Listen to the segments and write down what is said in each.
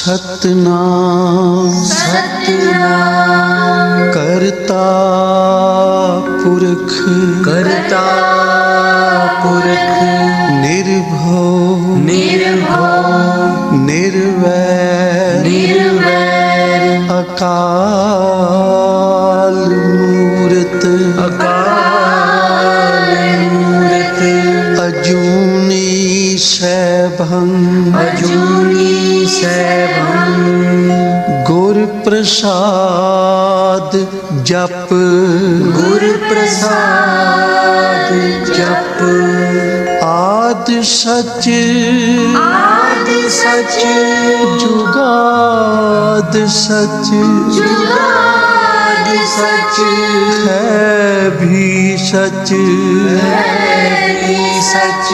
सतनाम सतनाम करता पुरख करता पुरख निर्भव निर्भव निर्वैर निर्वैर अकाल मूरत अकाल मूरत अजूनी सैभं अजूनी सैभं गुर प्रसाद जप गुर प्रसाद जप आद सच आद सच जुगाद सच जुगाद सच है भी सच सच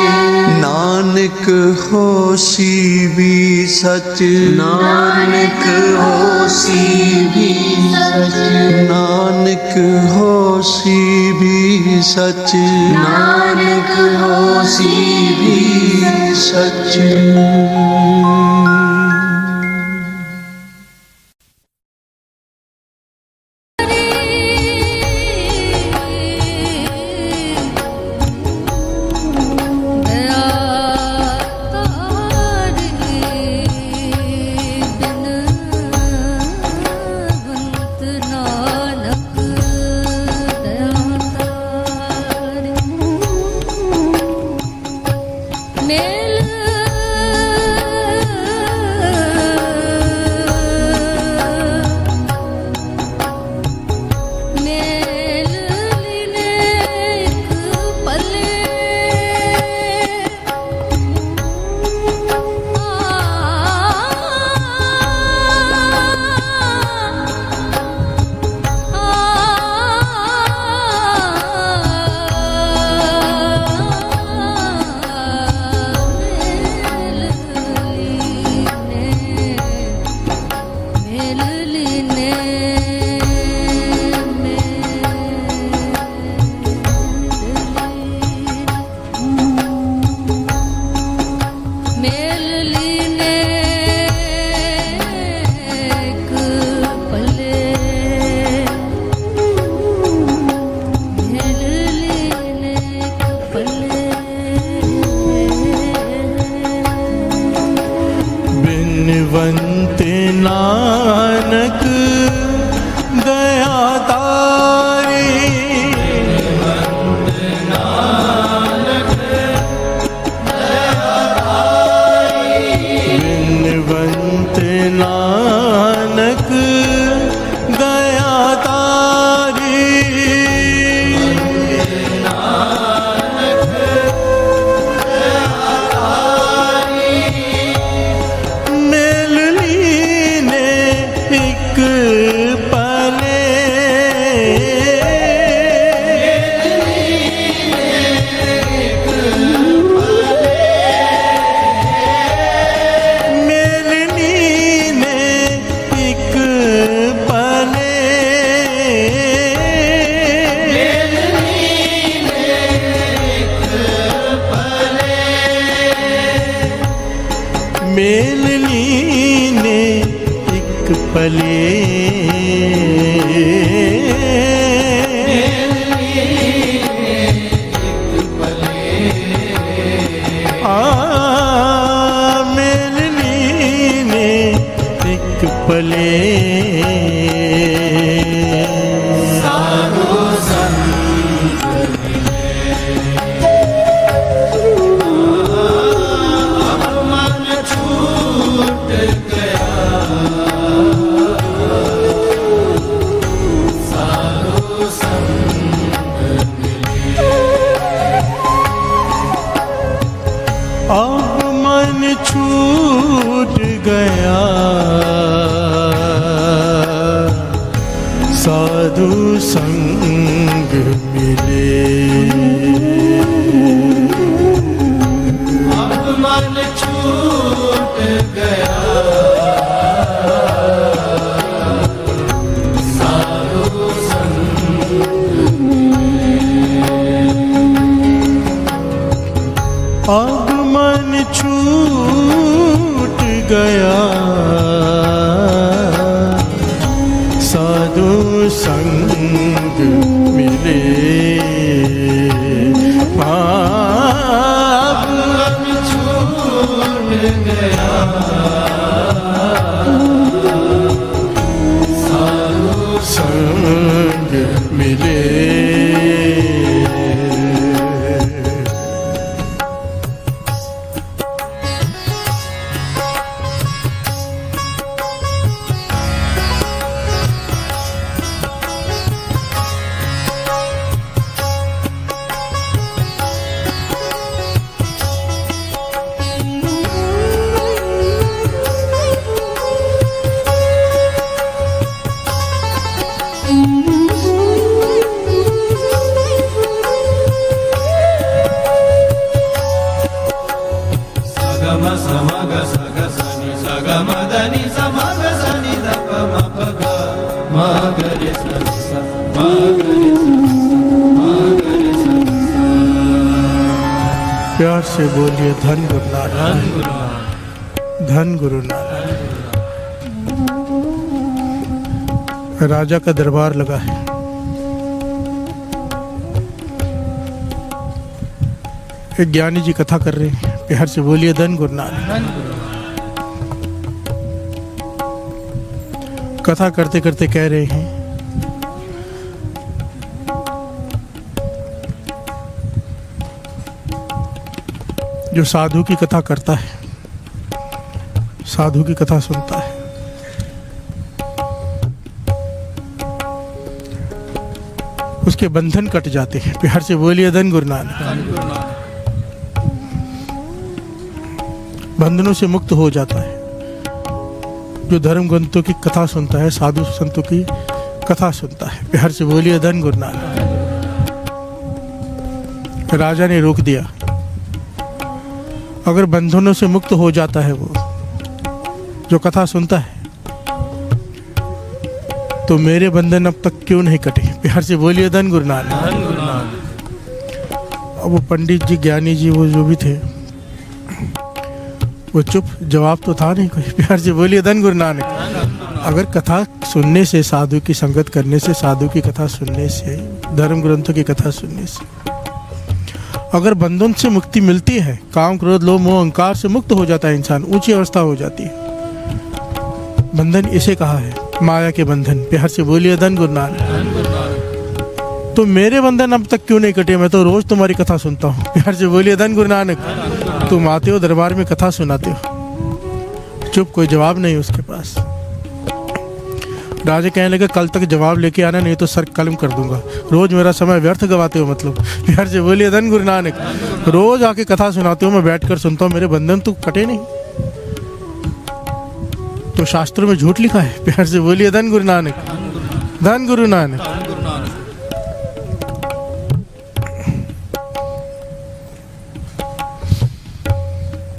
नानक होसी भी सच नानक होसी भी सच नानक होसी भी सच नानक होसी भी सच बिनवंत नानक दया तारी बिनवंत नानक दया तारी मेलनी ने एक पले मेलनी ने एक पले अब मन छूट गया साधु संग मिले अब मन छूट गया साधु संग अब मन छूट गया దని స మగ సని ద ప మ ప గ మ గ రి స స మ గ రి స మ గ రి స प्यार से बोलिए धन गुरु नानक, धन गुरु नानक। राजा का दरबार लगा है। एक ज्ञानी जी कथा कर रहे हैं, प्यार से बोलिए धन गुरु नानक। कथा करते करते कह रहे हैं, जो साधु की कथा करता है, साधु की कथा सुनता है, उसके बंधन कट जाते हैं। प्यार से बोलिए धन गुरु नानक। बंधनों से मुक्त हो जाता है। जो धर्म ग्रंथों की कथा सुनता है, साधु संतों की कथा सुनता है, प्यार से बोलिए धन गुरु नानक। राजा ने रोक दिया, अगर बंधनों से मुक्त हो जाता है वो जो कथा सुनता है, तो मेरे बंधन अब तक क्यों नहीं कटे? प्यार से बोलिए धन गुरु नानक। अब वो पंडित जी, ज्ञानी जी, वो जो भी थे, वो चुप, जवाब तो था नहीं कोई। प्यार से बोलिए धन गुरु नानक। अगर कथा सुनने से, साधु की संगत करने से, साधु की कथा सुनने से, धर्म ग्रंथों की कथा सुनने से अगर बंधन से मुक्ति मिलती है, काम क्रोध लोभ मोह अहंकार से मुक्त हो जाता है इंसान, ऊंची अवस्था हो जाती है। बंधन इसे कहा है, माया के बंधन। प्यार से बोलिए धन गुरु नानक। तो मेरे बंधन अब तक क्यों नहीं कटे? मैं तो रोज तुम्हारी कथा सुनता हूँ। प्यार से बोलिए धन गुरु नानक। तुम आते हो दरबार में, कथा सुनाते हो, चुप, कोई जवाब नहीं उसके पास। राजा कहने लगे, कल तक जवाब लेके आना, नहीं तो सर कलम कर दूंगा। रोज मेरा समय व्यर्थ गवाते हो मतलब। प्यार से बोलिए धन गुरु नानक। रोज आके कथा सुनाते हो, मैं बैठकर सुनता हूँ, मेरे बंधन तो कटे नहीं। तो शास्त्रों में झूठ लिखा है। प्यार से बोलिए धन गुरु नानक, धन गुरु नानक।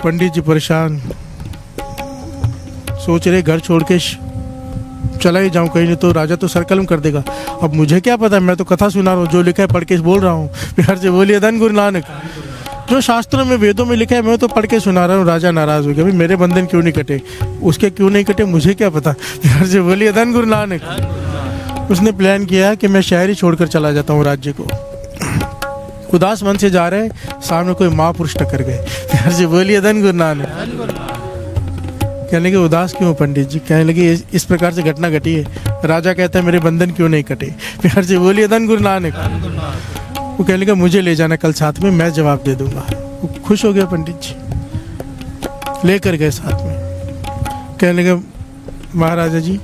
पंडित जी परेशान, सोच रहे घर छोड़ के चला ही जाऊं कहीं, नहीं तो राजा तो सरकलम कर देगा। अब मुझे क्या पता, मैं तो कथा सुना रहा हूँ, जो लिखा है पढ़ के बोल रहा हूँ। प्यार से बोलिए धन गुरु नानक। जो शास्त्रों में, वेदों में लिखा है, मैं तो पढ़ के सुना रहा हूँ। राजा नाराज हो गया, भाई मेरे बंधन क्यों नहीं कटे? उसके क्यों नहीं कटे मुझे क्या पता। प्यार से बोलिए धन गुरु नानक। उसने प्लान किया कि मैं शहर ही छोड़कर चला जाता हूँ राज्य को। उदास मन से जा रहे, सामने कोई महापुरुष टक्कर गए। प्यार से बोलिए धन गुरु नानक। कहने लगे, उदास क्यों पंडित जी? कहने लगे, इस प्रकार से घटना घटी है। राजा कहता है, मेरे बंधन क्यों नहीं कटे? प्यार से बोलिए धन गुरु नानक। वो कहने लगा, मुझे ले जाना कल साथ में, मैं जवाब दे दूंगा। वो खुश हो गया पंडित जी, लेकर गए साथ में। कहने लगे, महाराजा जी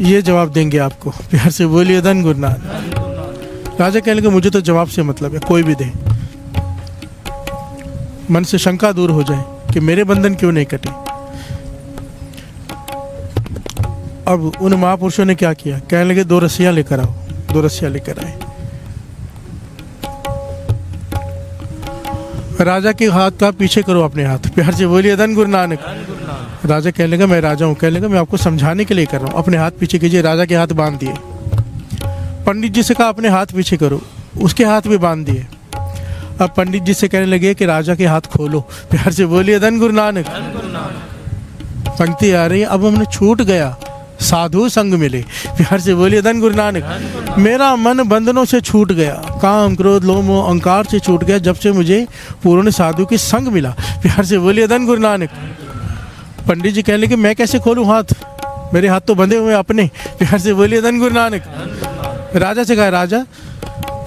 ये जवाब देंगे आपको। प्यार से बोलिए धन गुरु नानक। राजा कहने लगे, मुझे तो जवाब से मतलब है, कोई भी दे, मन से शंका दूर हो जाए कि मेरे बंधन क्यों नहीं कटे। अब उन महापुरुषों ने क्या किया? कहने लगे, 2 रस्सियां लेकर आओ। 2 रस्सियां लेकर आए। राजा के हाथ का पीछे करो अपने हाथ। प्यार से बोलिए धन गुरु नानक। राजा कहने लगा, मैं राजा हूँ। कहने लगा, मैं आपको समझाने के लिए कर रहा हूँ, अपने हाथ पीछे कीजिए। राजा के हाथ बांध दिए। पंडित जी से कहा, अपने हाथ पीछे करो। उसके हाथ भी बांध दिए। अब पंडित जी से कहने लगे कि राजा के हाथ खोलो। प्यार से बोलिए धन गुरु नानक। पंक्ति आ रही है, अब हमने छूट गया, साधु संग मिले। प्यार से बोलिए धन गुरु नानक। मेरा मन बंधनों से छूट गया, काम क्रोध लोभ मोह अहंकार से छूट गया, जब से मुझे पूर्ण साधु की संग मिला। प्यार से बोलिए धन गुरु नानक। पंडित जी कहने लगे, मैं कैसे खोलूं हाथ? मेरे हाथ तो बंधे हुए अपने। प्यार से बोलिए धन गुरु नानक। राजा से कहा, राजा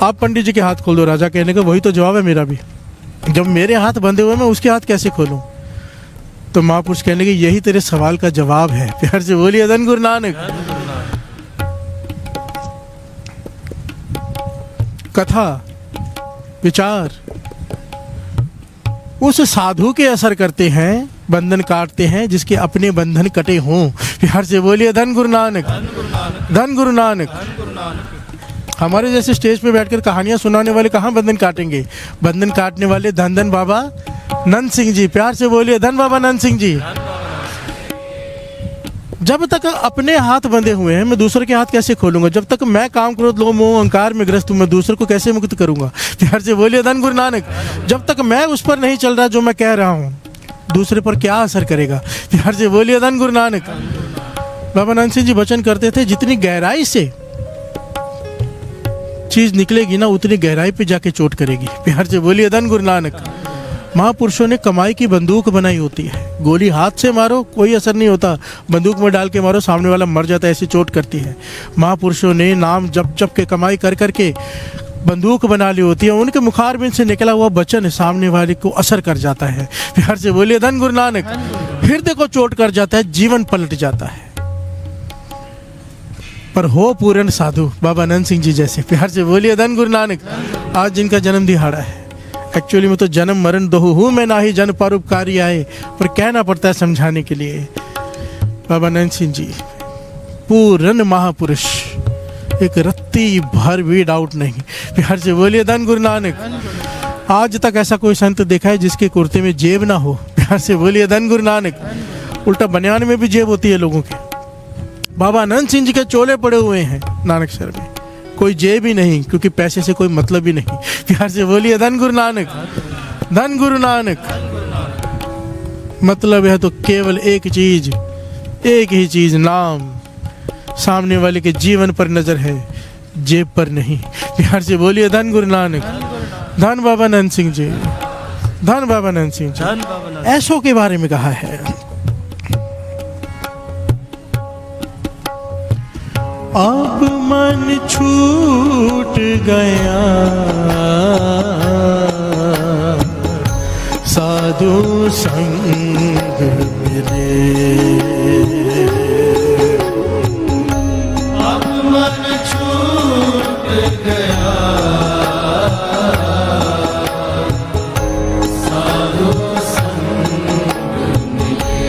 आप पंडित जी के हाथ खोल दो। राजा कहने का, वही तो जवाब है मेरा भी, जब मेरे हाथ बंधे हुए मैं उसके हाथ कैसे खोलूं? तो महापुरुष कहने लगे, यही तेरे सवाल का जवाब है। प्यार से बोलिए धन गुरु नानक। कथा विचार उस साधु के असर करते हैं, बंधन काटते हैं, जिसके अपने बंधन कटे हों। प्यार से बोलिए धन गुरु नानक, धन गुरु नानक। हमारे जैसे स्टेज पे बैठकर कहानियां सुनाने वाले कहाँ बंधन काटेंगे? बंधन काटने वाले धन धन बाबा नंद सिंह जी। प्यार से बोलिए धन बाबा नंद सिंह जी। जब तक अपने हाथ बंधे हुए हैं मैं दूसरे के हाथ कैसे खोलूंगा? जब तक मैं काम क्रोध लोभ मोह अहंकार में ग्रस्त हूं मैं दूसरे को कैसे मुक्त करूंगा? प्यार से बोलिए धन गुरु नानक। जब तक मैं उस पर नहीं चल रहा जो मैं कह रहा हूं दूसरे पर क्या असर करेगा? प्यार से बोलिए धन गुरु नानक। बाबा नानक सिंह जी वचन करते थे जितनी गहराई से चीज निकलेगी ना उतनी गहराई पे जाके चोट करेगी। प्यार से बोलिए धन गुरु नानक। महापुरुषों ने कमाई की बंदूक बनाई होती है, गोली हाथ से मारो कोई असर नहीं होता, बंदूक में डाल के मारो सामने वाला मर जाता है, ऐसी चोट करती है। महापुरुषों ने नाम जप जप के कमाई कर करके बंदूक बना ली होती है, उनके मुखारबिंद से निकला हुआ वचन सामने वाले को असर कर जाता है। प्यार से बोलिए धन गुरु नानक। हृदय को चोट कर जाता है, जीवन पलट जाता है। पर हो पूर्ण साधु बाबा नंद सिंह जी जैसे। प्यार से बोलिए धन गुरु नानक। आज जिनका जन्म दिहाड़ा है, एक्चुअली में तो जन्म मरण दोहु हूँ मैं नाही जन परोपकारी आए, पर कहना पड़ता है समझाने के लिए। बाबा नंद सिंह जी पूर्ण महापुरुष, एक रत्ती भर भी डाउट नहीं। प्यार से बोलिए धन गुरु नानक। आज तक ऐसा कोई संत देखा है जिसके कुर्ते में जेब ना हो? प्यार से बोलिए धन गुरु नानक। उल्टा बनियान में भी जेब होती है लोगों के। बाबा नंद सिंह जी के चोले पड़े हुए हैं नानकसर में, कोई जेब ही नहीं, क्योंकि पैसे से कोई मतलब ही नहीं। प्यार से बोलिए धन गुरु नानक। धन गुरु नानक। मतलब है तो केवल एक चीज, एक ही चीज, नाम। सामने वाले के जीवन पर नजर है, जेब पर नहीं। प्यार से बोलिए धन गुरु नानक। धन बाबा नंद सिंह जी, धन बाबा नंद सिंह जी। ऐसों के बारे में कहा है, अब मन छूट गया साधु संग मिले। अब मन छूट गया साधु संग मिले।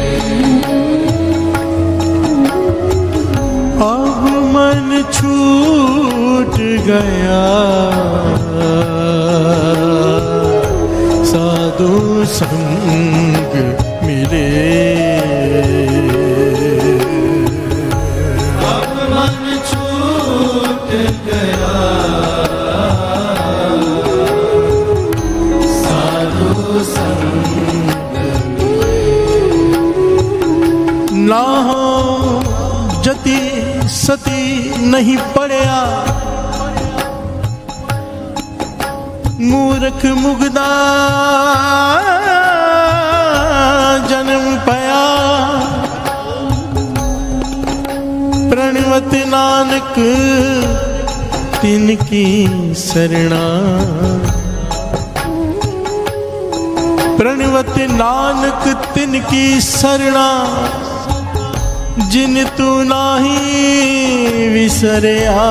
अब मन छूट गया साधु संग मिले। अब मन छूट गया साधु संग ना हो जति सती नहीं पड़या, मूर्ख मुगदा जन्म पाया। प्रणवत नानक तिनकी शरणा, प्रणवत नानक तिनकी शरणा, जिन तू नाही विसरिया।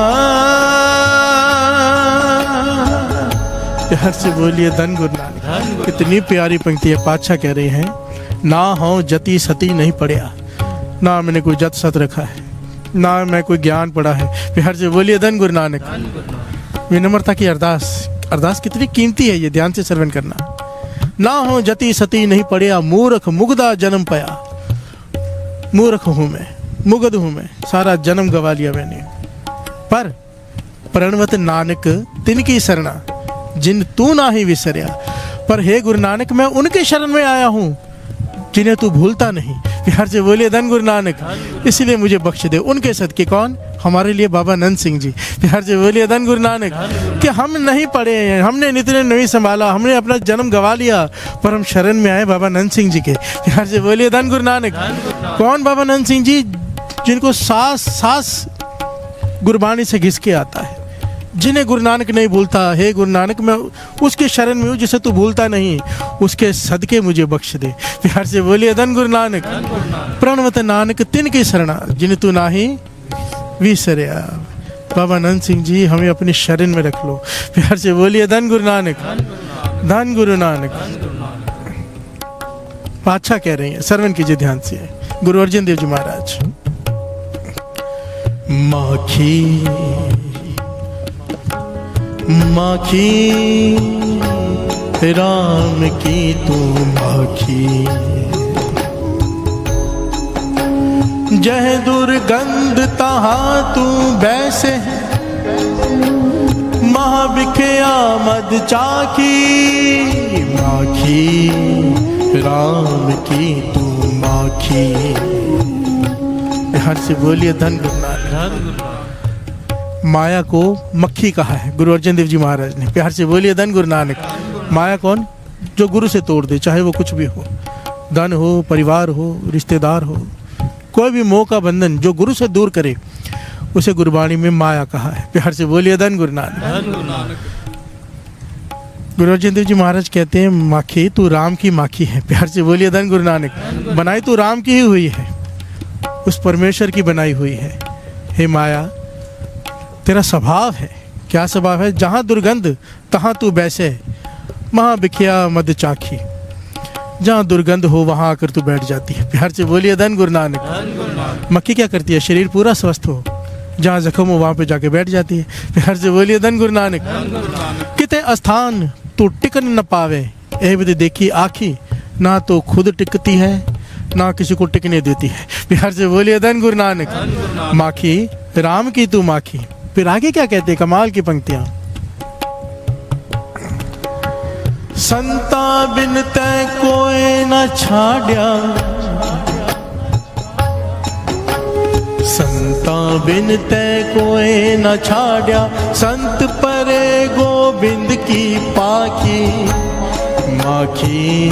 प्यार से बोलिए धन गुरु नानक। कितनी प्यारी पंक्ति है। पातशाह कह रहे हैं, ना हो जति सती नहीं पढ़िया, ना मैंने कोई जत सत रखा है, ना मैं कोई ज्ञान पढ़ा है। प्यार से बोलिए धन गुरु नानक। विनम्रता की अरदास, अरदास कितनी कीमती है, ये ध्यान से श्रवण करना। ना हो जति सती नहीं पढ़िया, मूर्ख मुग्धा जन्म पाया। मूर्ख हूं मैं, मुग्ध हूं मैं, सारा जन्म गवा लिया मैंने। पर प्रणवत नानक तिनकी शरणा, जिन तू ना ही विसरिया। पर हे गुरु नानक, मैं उनके शरण में आया हूं जिन्हें तू भूलता नहीं। प्यार से बोलिए धन गुरु नानक। इसलिए मुझे बख्श दे। उनके सदके कौन? हमारे लिए बाबा नंद सिंह जी। प्यार से बोलिए धन गुरु नानक। कि हम नहीं पढ़े हैं, हमने नित्य नहीं संभाला, हमने अपना जन्म गवा लिया, पर हम शरण में आए बाबा नंद सिंह जी के। प्यार से बोलिए धन गुरु नानक। कौन बाबा नंद सिंह जी? जिनको सांस सांस गुरबानी से घिस के आता है, जिन्हें गुरु नानक नहीं भूलता। हे गुरु नानक, मैं उसके शरण में हूँ जिसे तू भूलता नहीं, उसके सदके मुझे बख्श दे। प्यार से बोलिए धन गुरु नानक। प्रणवत नानक तिनकी शरणा, जिन तू नाही विसरिया। बाबा नंद सिंह जी, हमें अपनी शरण में रख लो। प्यार से बोलिए धन गुरु नानक। धन गुरु नानक। पातशाह कह रहे हैं, श्रवण कीजिए ध्यान से। गुरु अर्जन देव जी महाराज। माखी माखी राम की तू माखी, जह दुर्गंध तहाँ तू बैसे, महाबिखया मद चाखी, माखी राम की तू माखी। बिहार से बोलिए धन गुरु नानक। माया को मक्खी कहा है गुरु अर्जन देव जी महाराज ने। प्यार से बोलिए धन गुरु नानक। माया कौन? जो गुरु से तोड़ दे, चाहे वो कुछ भी हो, धन हो, परिवार हो, रिश्तेदार हो, कोई भी मोह का बंधन जो गुरु से दूर करे उसे गुरबाणी में माया कहा है। प्यार से बोलिए धन गुरु नानक। गुरु अर्जन देव जी महाराज कहते हैं, माखी तू राम की माखी है। प्यार से बोलिए धन गुरु नानक। बनाई तू राम की ही हुई है, उस परमेश्वर की बनाई हुई है। हे माया, तेरा स्वभाव है। क्या स्वभाव है? जहाँ दुर्गंध तहाँ तू बैसे, महाबिखया मद चाखी। जहाँ दुर्गंध हो वहाँ आकर तू बैठ जाती है। प्यार से बोलिए धन गुरु नानक। मक्खी क्या करती है? शरीर पूरा स्वस्थ हो, जहाँ जख्म हो वहाँ पे जाके बैठ जाती है। प्यार से बोलिए धन गुरु नानक। किते स्थान तू टिकन न पावे, एह विधि देखी आखी, ना तो खुद टिकती है ना किसी को टिकने देती है। प्यार से बोलिए धन गुरु नानक। माखी राम की तू माखी। फिर आगे क्या कहते हैं? कमाल की पंक्तियां। संता बिन तै कोई न छाड्या, संता बिन तै कोई न छाड्या, संत परे गोविंद की पाखी, माखी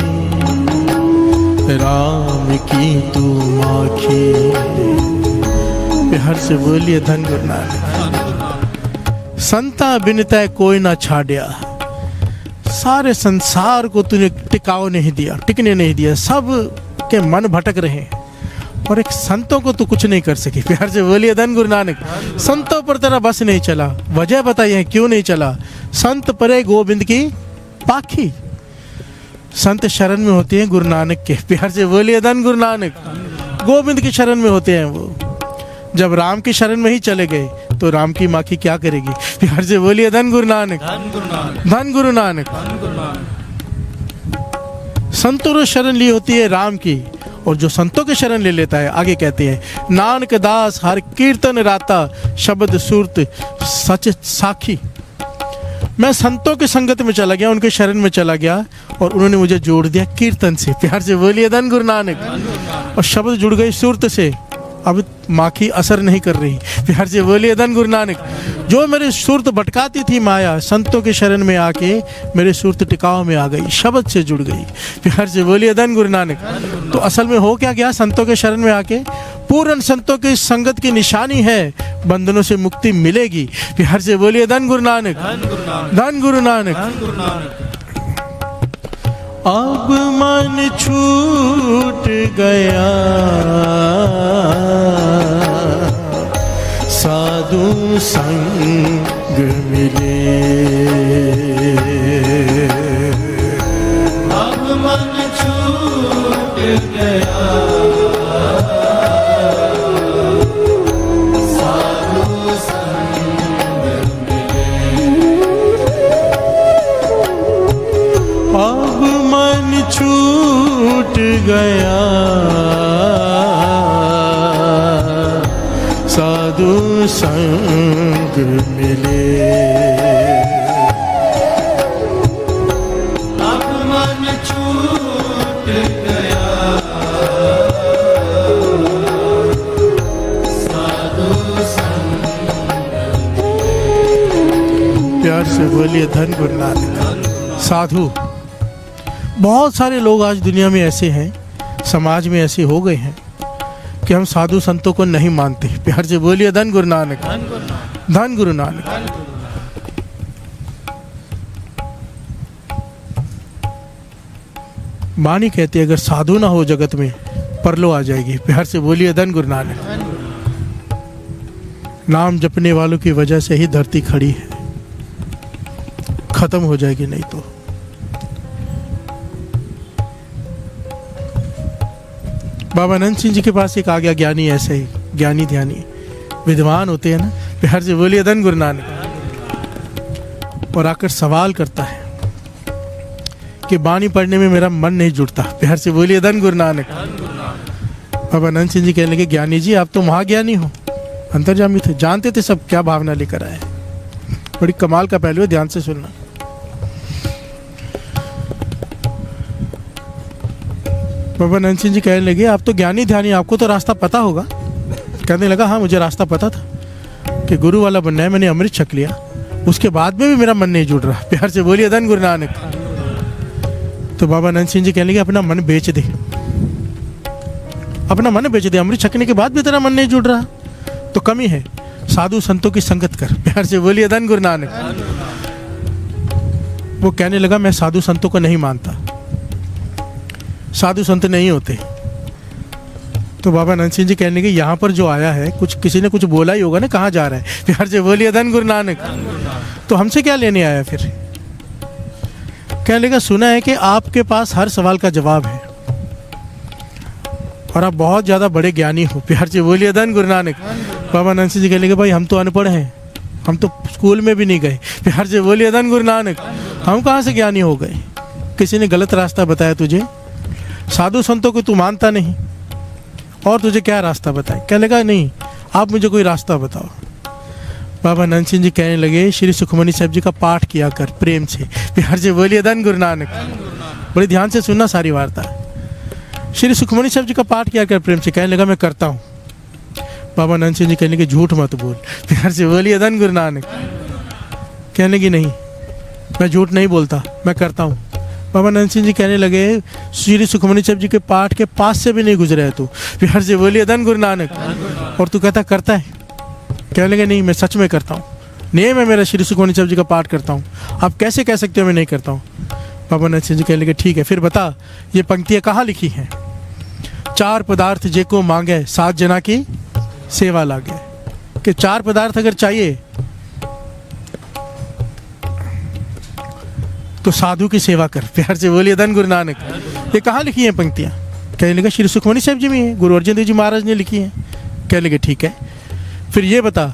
राम की तू माखी। हर से बोलिए धन गुरु नानक। संता बिन तै कोई ना छाड्या, सारे संसार को तूने टिकाव नहीं दिया, टिकने नहीं दिया, सब के मन भटक रहे हैं और एक संतों को तू कुछ नहीं कर सकी। प्यार से बोलिए धन गुरु नानक। संतों पर तेरा बस नहीं चला। वजह बताइए क्यों नहीं चला? संत परे गोविंद की पाखी। संत शरण में होते हैं गुरु नानक के। प्यार से बोलिए धन गुरु नानक। गोविंद की शरण में होते हैं वो। जब राम की शरण में ही चले गए तो राम की माखी क्या करेगी? प्यार से बोलिए धन गुरु नानक। धन गुरु नानक। संतों ने शरण ली होती है राम की, और जो संतों की शरण ले लेता है, आगे कहते हैं, नानक दास हर कीर्तन राता, शब्द सूरत सच साखी। मैं संतों की संगत में चला गया, उनके शरण में चला गया और उन्होंने मुझे जोड़ दिया कीर्तन से। प्यार से बोलिए धन गुरु नानक। और शब्द जुड़ गए सूरत से, अब माखी असर नहीं कर रही। प्यार से बोलिए धन गुरु नानक। जो मेरी सूरत भटकाती थी माया, संतों के शरण में आके मेरी सूरत टिकाव में आ गई, शब्द से जुड़ गई। प्यार से बोलिए धन गुरु नानक। तो असल में हो क्या गया? संतों के शरण में आके पूर्ण संतों की संगत की निशानी है, बंधनों से मुक्ति मिलेगी। प्यार से बोलिए धन गुरु नानक। धन गुरु नानक। अब मन छूट गया, साधु संग मिले। अब मन छूट गया, साधु संग मिले। अब मन छूट गया, साधु संग मिले। अब मन छूट गया, साधु संग मिले। प्यार से बोलिए धन गुरु नानक। साधु, बहुत सारे लोग आज दुनिया में ऐसे हैं, समाज में ऐसे हो गए हैं कि हम साधु संतों को नहीं मानते। प्यार से बोलिए धन गुरु नानक। धन गुरु नानक। मानी कहती है, अगर साधु ना हो जगत में परलो आ जाएगी। प्यार से बोलिए धन गुरु नानक। नाम जपने वालों की वजह से ही धरती खड़ी है, खत्म हो जाएगी नहीं तो। बाबा अनंत सिंह जी के पास एक आ गया ज्ञानी, ऐसे ही ज्ञानी ध्यानी विद्वान होते हैं ना। प्यार से बोलिए धन गुरु नानक। और आकर सवाल करता है कि बानी पढ़ने में मेरा मन नहीं जुड़ता। प्यार से बोलिए धन गुरु नानक। बाबा नंद सिंह जी कहने लगे, ज्ञानी जी आप तो महाज्ञानी हो, अंतर्जामी थे, जानते थे सब क्या भावना लेकर आए। बड़ी कमाल का पहलू है, ध्यान से सुनना। बाबा नंद सिंह जी कहने लगे, आप तो ज्ञानी ध्यानी, आपको तो रास्ता पता होगा। कहने लगा, हाँ मुझे रास्ता पता था कि गुरु वाला बनना है, मैंने अमृत छक लिया, उसके बाद में भी मेरा मन नहीं जुड़ रहा। प्यार से बोलिए धन गुरु नानक। तो बाबा नंद सिंह जी कहने लगे, अपना मन बेच दे, अपना मन बेच दे, अमृत छकने के बाद भी तेरा मन नहीं जुड़ रहा तो कमी है, साधु संतों की संगत कर। प्यार से बोलिए धन गुरु नानक। वो कहने लगा, मैं साधु संतों को नहीं मानता, साधु संत नहीं होते। तो बाबा नंद सिंह जी कहने लगे, यहाँ पर जो आया है कुछ किसी ने कुछ बोला ही होगा ना, कहाँ जा रहा है। प्यार से बोलिए धन गुरु नानक। तो हमसे क्या लेने आया फिर। कहने लगा, सुना है कि आपके पास हर सवाल का जवाब है और आप बहुत ज़्यादा बड़े ज्ञानी हो। प्यार से बोलिए धन गुरु नानक। बाबा नंद सिंह जी कहने लगे, भाई हम तो अनपढ़ हैं, हम तो स्कूल में भी नहीं गए। प्यार से बोलिए धन गुरु नानक। हम कहाँ से ज्ञानी हो गए, किसी ने गलत रास्ता बताया तुझे, साधु संतों को तू मानता नहीं और तुझे क्या रास्ता बताए। कहने लगा, नहीं आप मुझे कोई रास्ता बताओ। बाबा नंद सिंह जी कहने लगे, श्री सुखमनी साहब जी का पाठ किया कर प्रेम से। प्यार से बोलिए धन गुरु नानक। बड़े ध्यान से सुनना सारी वार्ता। श्री सुखमनी साहब जी का पाठ किया कर प्रेम से। कहने लगा, मैं करता हूँ। बाबा नंद सिंह जी कहने लगे, झूठ मत बोल। प्यार से बोलिए धन गुरु नानक। कहने की, नहीं मैं झूठ नहीं बोलता, मैं करता हूँ। बाबा नंद सिंह जी कहने लगे, श्री सुखमनी साहब जी के पाठ के पास से भी नहीं गुजरे है तू। प्यार से बोलिए धन गुरु नानक। और तू कहता करता है। कहने लगे, नहीं मैं सच में करता हूँ, नहीं मैं मेरा श्री सुखमनी साहब जी का पाठ करता हूँ, आप कैसे कह सकते हो मैं नहीं करता हूँ। बाबा नंद सिंह जी कहने लगे, ठीक है फिर बता ये पंक्तियाँ कहाँ लिखी हैं। 4 पदार्थ जे को मांगे 7 जना की सेवा लागे। कि 4 पदार्थ अगर चाहिए तो साधु की सेवा कर। प्यार से बोलिए धन गुरु नानक। ये कहाँ लिखी हैं पंक्तियाँ। कहने लगा, श्री सुखमनी साहब जी में है, गुरु अर्जन देव जी महाराज ने लिखी हैं। कहने लगे, ठीक है फिर ये बता,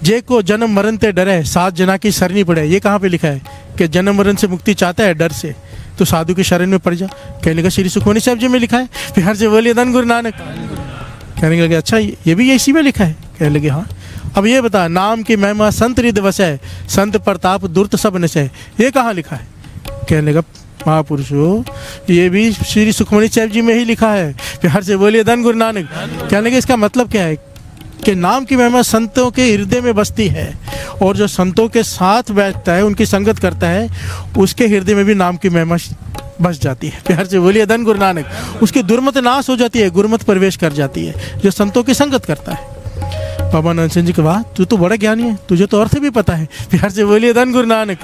जे को जन्म मरण ते डरे 7 जना की शरणी पड़े। ये कहाँ पे लिखा है कि जन्म मरण से मुक्ति चाहता है डर से तो साधु की शरण में पड़ जा। कहने लगा, श्री सुखमनी साहब जी में लिखा है। प्यार से बोलिए धन गुरु नानक। कहने लगे, अच्छा ये भी इसी में लिखा है। कहने लगे, हाँ। अब ये बता, नाम की महिमा संत रिद वसै, संत प्रताप दुर्त सब नशै। ये कहाँ लिखा है। कहने लगा, महापुरुषों ये भी श्री सुखमनी साहब जी में ही लिखा है। प्यार से बोलिए धन गुरु नानक। कहने लगे, इसका मतलब क्या है कि नाम की महिमा संतों के हृदय में बसती है और जो संतों के साथ बैठता है, उनकी संगत करता है, उसके हृदय में भी नाम की महिमा बस जाती है। प्यार से बोलिए धन गुरु नानक। उसकी दुर्मत नाश हो जाती है, गुरुमत प्रवेश कर जाती है जो संतों की संगत करता है। बाबा नंद सिंह जी के, वाह तू तो बड़ा ज्ञानी है, तुझे तो अर्थ भी पता है। प्यार से बोलिए धन गुरु नानक।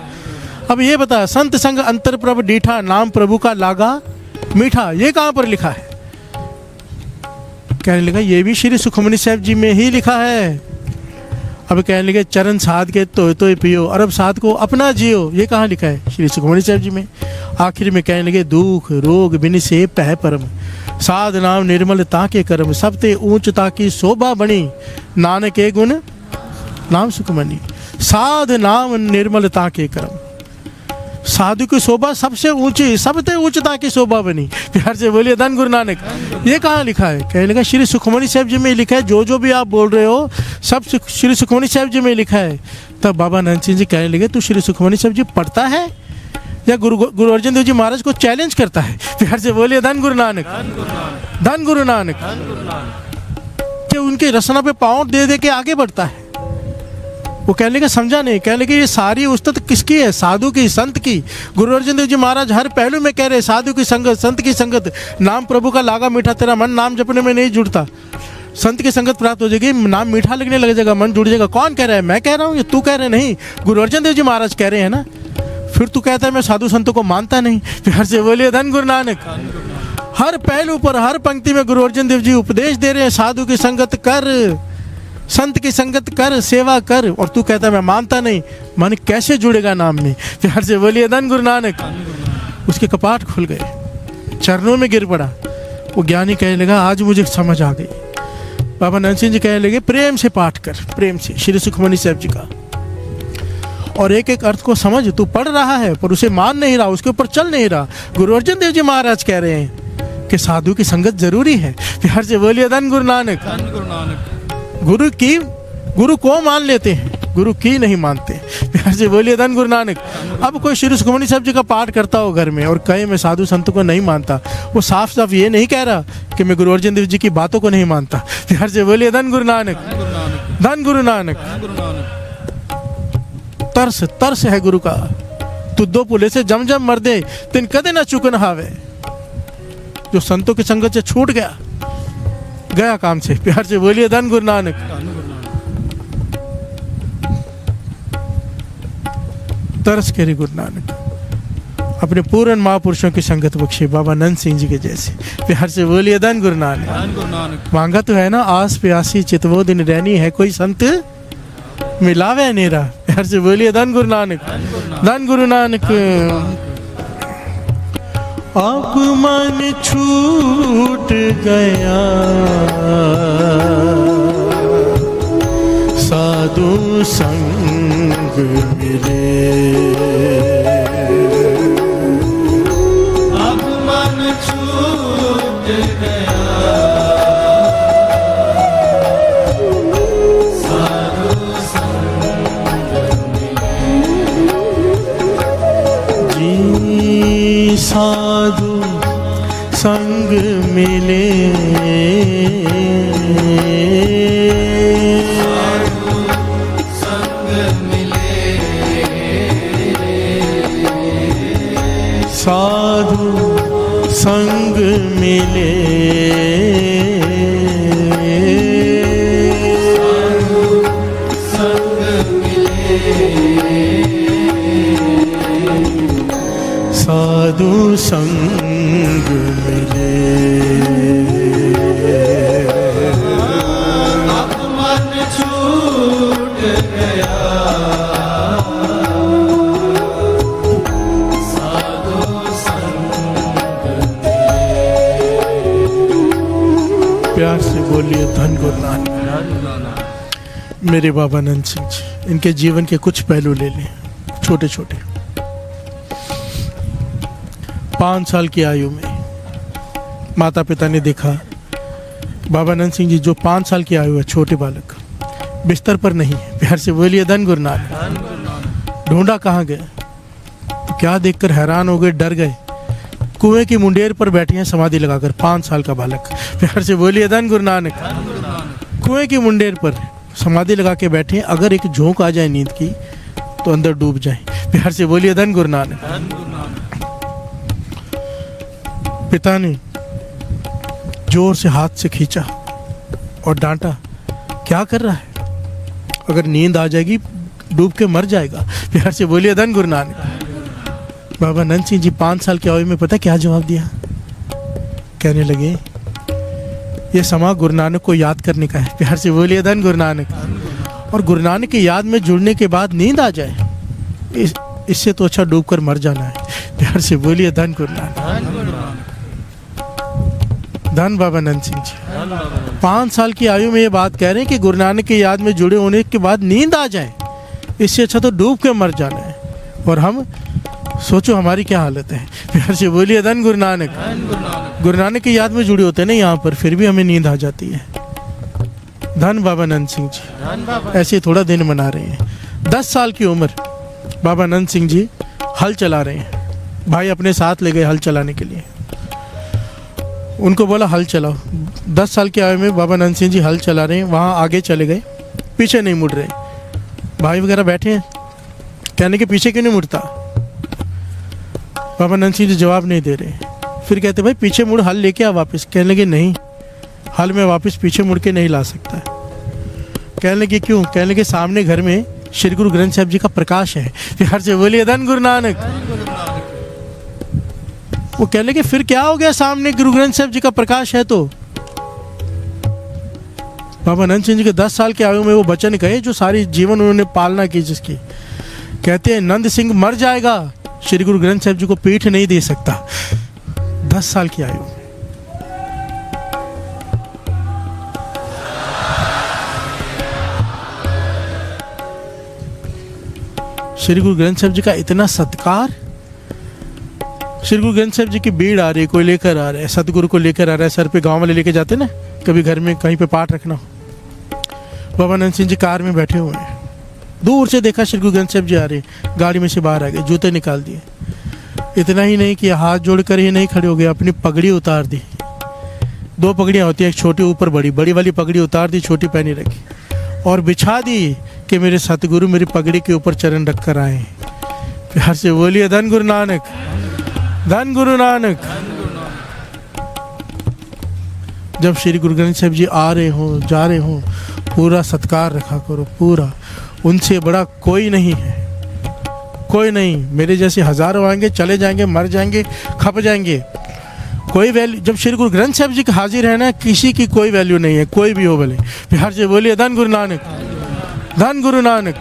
अब ये बता, संत संग अंतर प्रभ डीठा, नाम प्रभु का लागा मीठा। ये कहाँ पर लिखा है। कहने लगा, ये भी श्री सुखमनी साहब जी में ही लिखा है। अब कहने लगे, चरण साध के तो पियो, अरब साध को अपना जियो। ये कहाँ लिखा है। श्री सुखमनी साहब जी में। आखिर में कहने लगे, दुख रोग बिन से पह परम, साध नाम निर्मल ताके कर्म, सबते ऊंच ताकी शोभा बनी, नानक के गुण नाम सुखमनी। साध नाम निर्मल ताके कर्म, साधु की शोभा सबसे ऊंची, सबसे उच्चता की शोभा बनी। प्यार से बोलिए धन गुरु नानक। ये कहाँ लिखा है। कहने लगा, श्री सुखमनी साहब जी में लिखा है। जो भी आप बोल रहे हो सब श्री सुखमनी साहब जी में लिखा है। तब बाबा नंद सिंह जी कहने लगे, तू श्री सुखमनी साहब जी पढ़ता है या गुरु अर्जन देव जी महाराज को चैलेंज करता है। प्यार से बोलिए धन गुरु नानक। धन गुरु नानक। कि उनके रचना पे पाँव दे दे के आगे बढ़ता है। वो कहने का समझा नहीं। कहने लगे, ये सारी उस्तत किसकी है। साधु की, संत की। गुरु अर्जन देव जी महाराज हर पहलू में कह रहे, साधु की संगत, संत की संगत, नाम प्रभु का लागा मीठा, तेरा मन नाम जपने में नहीं जुड़ता, संत की संगत प्राप्त हो जाएगी, नाम मीठा लगने लग जाएगा, मन जुड़ जाएगा। कौन कह रहा है। मैं कह रहा हूँ, ये तू कह रहे नहीं, गुरु अर्जन देव जी महाराज कह रहे हैं ना। फिर तू कहता है मैं साधु संतों को मानता नहीं। प्यार से बोलिए धन गुरु नानक। हर पहलू पर, हर पंक्ति में गुरु अर्जन देव जी उपदेश दे रहे हैं, साधु की संगत कर, संत की संगत कर, सेवा कर। और तू कहता है मैं मानता नहीं। मन कैसे जुड़ेगा नाम में। प्यार से बोलिए धन गुरु नानक। उसके कपाट खुल गए, चरणों में गिर पड़ा। वो ज्ञानी कहने लगा, आज मुझे समझ आ गई। बाबा नंद सिंह जी कहने लगे, प्रेम से पाठ कर, प्रेम से श्री सुखमनी साहब जी का, और एक एक अर्थ को समझ। तू पढ़ रहा है पर उसे मान नहीं रहा, उसके ऊपर चल नहीं रहा। गुरु अर्जन देव जी महाराज कह रहे हैं कि साधु की संगत जरूरी है। प्यार से बोलिए धन गुरु नानक। धन गुरु नानक। गुरु को मान लेते हैं, गुरु की नहीं मानते। प्यार से बोलिए धन गुरु नानक। अब कोई श्री सुखमनी साहब जी का पाठ करता हो घर में और कहे मैं साधु संतों को नहीं मानता, वो साफ साफ ये नहीं कह रहा कि मैं गुरु अर्जन देव जी की बातों को नहीं मानता। प्यार से बोलिए धन गुरु नानक। धन गुरु नानक। तरस है गुरु का। तू दो पुले से जम जम मर दे तिन कदे ना चुकन हावे। जो संतों की संगत से छूट गया काम से। प्यार से बोलिए धन गुरु नानक। तरस करे गुरु नानक। अपने पूर्ण महापुरुषों की संगत बख्शे बाबा नंद सिंह जी के जैसे। प्यार से बोलिए धन गुरु नानक। मांगा तो है ना आस प्यासी चितवो दिन रहनी है, कोई संत मिलावे नेरा। प्यार से बोलिए धन गुरु नानक। धन गुरु नानक। अब मन छूट गया साधु संग मिले। अब मन छूट गया साधु संग जी साधु संग मिले। साधु संग मिले। साधु संग मिले। अब मन छूट गया साधु संग। प्यार से बोलिए धन गुरु नानक। मेरे बाबा नंद सिंह जी, इनके जीवन के कुछ पहलू ले लें छोटे छोटे। 5 साल की आयु में माता पिता ने देखा बाबा नंद सिंह जी जो 5 साल की आयु है, छोटे बालक, बिस्तर पर नहीं है। प्यार से बोलिए धन गुरु नानक। ढूंढा कहाँ गए, तो क्या देखकर हैरान हो गए, डर गए। कुएं की मुंडेर पर बैठे हैं समाधि लगाकर 5 साल का बालक। प्यार से बोलिए धन गुरु नानक। कुएं की मुंडेर पर समाधि लगा के बैठे हैं, अगर एक झोंक आ जाए नींद की तो अंदर डूब जाए। प्यार से बोलिए धन गुरु नानक। पिता ने जोर से हाथ से खींचा और डांटा, क्या कर रहा है, अगर नींद आ जाएगी डूब के मर जाएगा। प्यार से बोलिए धन गुरु नानक। बाबा नंद सिंह जी 5 साल की आयु में पता क्या जवाब दिया, कहने लगे ये समा गुरु नानक को याद करने का है। प्यार से बोलिए धन गुरु नानक। और गुरु नानक की याद में जुड़ने के बाद नींद आ जाए, इससे तो अच्छा डूब कर मर जाना है। प्यार से बोलिए धन गुरु नानक। धन बाबा नंद सिंह जी 5 साल की आयु में ये बात कह रहे हैं कि गुरु नानक की याद में जुड़े होने के बाद नींद आ जाए, इससे अच्छा तो डूब के मर जाना है। और हम सोचो हमारी क्या हालत है। प्यार से बोलिए धन गुरु नानक। गुरु नानक की याद में जुड़े होते हैं ना यहाँ पर, फिर भी हमें नींद आ जाती है। धन बाबा नंद सिंह जी ऐसे थोड़ा दिन मना रहे हैं। 10 साल की उम्र बाबा नंद सिंह जी हल चला रहे हैं। भाई अपने साथ ले गए हल चलाने के लिए, उनको बोला हल चलाओ। 10 साल की आयु में बाबा नंद सिंह जी हल चला रहे हैं, वहाँ आगे चले गए, पीछे नहीं मुड़ रहे। भाई वगैरह बैठे हैं, कहने के पीछे क्यों नहीं मुड़ता। बाबा नंद सिंह जी जवाब नहीं दे रहे। फिर कहते भाई पीछे मुड़, हल लेके आ वापस। कहने लगे नहीं, हल में वापस पीछे मुड़ के नहीं ला सकता। कहने लगे क्यों। कहने लगे सामने घर में श्री गुरु ग्रंथ साहब जी का प्रकाश है। प्यार से बोलिए धन गुरु नानक। वो कहने लगे फिर क्या हो गया, सामने गुरु ग्रंथ साहब जी का प्रकाश है तो। बाबा नंद सिंह जी के 10 साल की आयु में वो वचन कहे जो सारी जीवन उन्होंने पालना की, जिसकी कहते हैं नंद सिंह मर जाएगा, श्री गुरु ग्रंथ साहब जी को पीठ नहीं दे सकता। 10 साल की आयु में श्री गुरु ग्रंथ साहब जी का इतना सत्कार, श्री गुरु ग्रंथ साहिब जी की भीड़ आ रही है, कोई लेकर आ रहा है, सतगुरु को लेकर आ रहा है, सर पे गांव वाले लेके जाते ना, कभी घर में कहीं पे पाठ रखना हो। बाबा नंद सिंह जी कार में बैठे हुए हैं, दूर से देखा श्री गुरु ग्रंथ साहिब जी आ रहे, गाड़ी में से बाहर आ गए, जूते निकाल दिए। इतना ही नहीं कि हाथ जोड़कर ही नहीं खड़े हो गए, अपनी पगड़ी उतार दी। 2 पगड़ियाँ होती हैं, एक छोटी ऊपर बड़ी, बड़ी वाली पगड़ी उतार दी, छोटी पहनी रखी और बिछा दी कि मेरे सतगुरु मेरी पगड़ी के ऊपर चरण रख कर आए। प्यार से बोलिए धन गुरु नानक, धन गुरु नानक। जब श्री गुरु ग्रंथ साहिब जी आ रहे हो, जा रहे हो, पूरा सत्कार रखा करो, पूरा। उनसे बड़ा कोई नहीं है, कोई नहीं। मेरे जैसे हजारों आएंगे, चले जाएंगे, मर जाएंगे, खप जाएंगे, कोई वैल्यू। जब श्री गुरु ग्रंथ साहिब जी का हाजिर है ना, किसी की कोई वैल्यू नहीं है, कोई भी हो भले। बिहार से बोलिए धन गुरु नानक, धन गुरु नानक।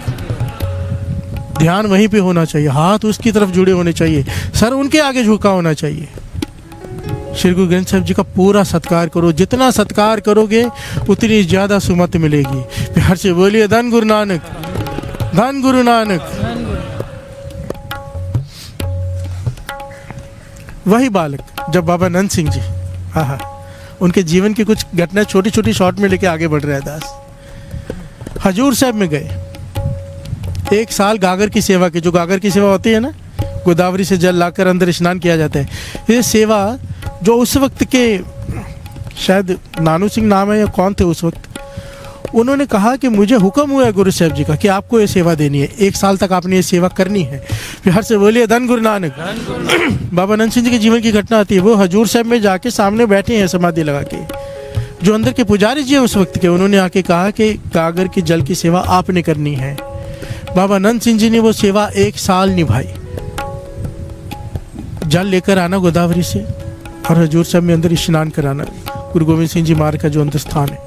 ध्यान वहीं पे होना चाहिए, हाथ उसकी तरफ जुड़े होने चाहिए, सर उनके आगे झुका होना चाहिए। श्री गुरु ग्रंथ साहिब जी का पूरा सत्कार करो, जितना सत्कार करोगे उतनी ज़्यादा सुमत मिलेगी। बिहार से बोलिए धन गुरु नानक, धन गुरु नानक। वही बालक जब बाबा नंद सिंह जी, हाँ, उनके जीवन की कुछ घटना छोटी छोटी शॉर्ट में लेके आगे बढ़ रहा है दास। हजूर साहब में गए, 1 साल गागर की सेवा की। जो गागर की सेवा होती है ना, गोदावरी से जल लाकर अंदर स्नान किया जाता है, ये सेवा जो उस वक्त के, शायद नानू सिंह नाम है या कौन थे उस वक्त, उन्होंने कहा कि मुझे हुक्म हुआ है गुरु साहब जी का कि आपको ये सेवा देनी है, 1 साल तक आपने ये सेवा करनी है। बिहार से बोलिए धन गुरु नानक। बाबा नंद सिंह जी के जीवन की घटना आती है, वो हजूर साहब में जाके सामने बैठे हैं समाधि लगा के। जो अंदर के पुजारी जी हैं उस वक्त के, उन्होंने आके कहा कि गागर की जल की सेवा आपने करनी है। बाबा नंद सिंह जी ने वो सेवा 1 साल निभाई। जल लेकर आना गोदावरी से और हजूर साहब में अंदर स्नान कराना, गुरु गोविंद सिंह जी महाराज का जो अंतर स्थान है।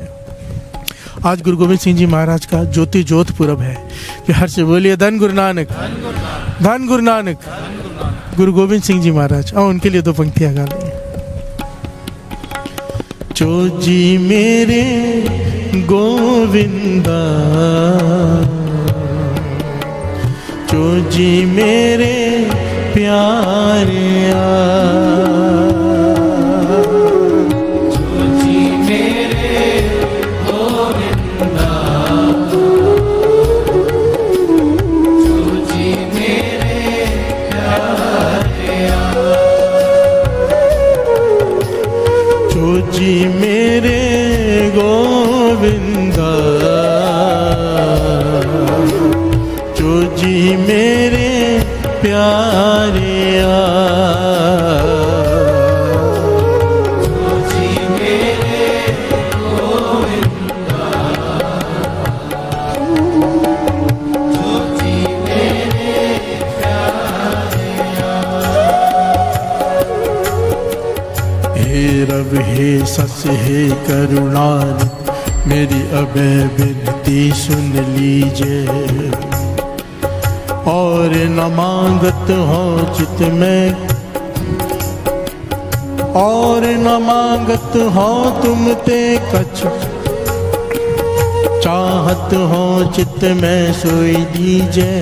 आज गुरु गोविंद सिंह जी महाराज का ज्योति ज्योत पुरब है। बिहार से बोलिए धन गुरु नानक, धन गुरु नानक। गुरु गोविंद सिंह जी महाराज, और उनके लिए 2 पंक्तियां गा लें। जो जी मेरे गोविंदा, जो जी मेरे प्यारे, जी मेरे गोविंदा, जो जी मेरे प्यारे, जो जी मेरे गोविंदा, जो जी मेरे प्यारे। हे रब हे सस हे करुणानिधि, मेरी अभय विनती सुन लीजिए। और न मांगत हो चित में, और न मांगत हो तुम ते कछु, चाहत हो चित में सोई दीजिए।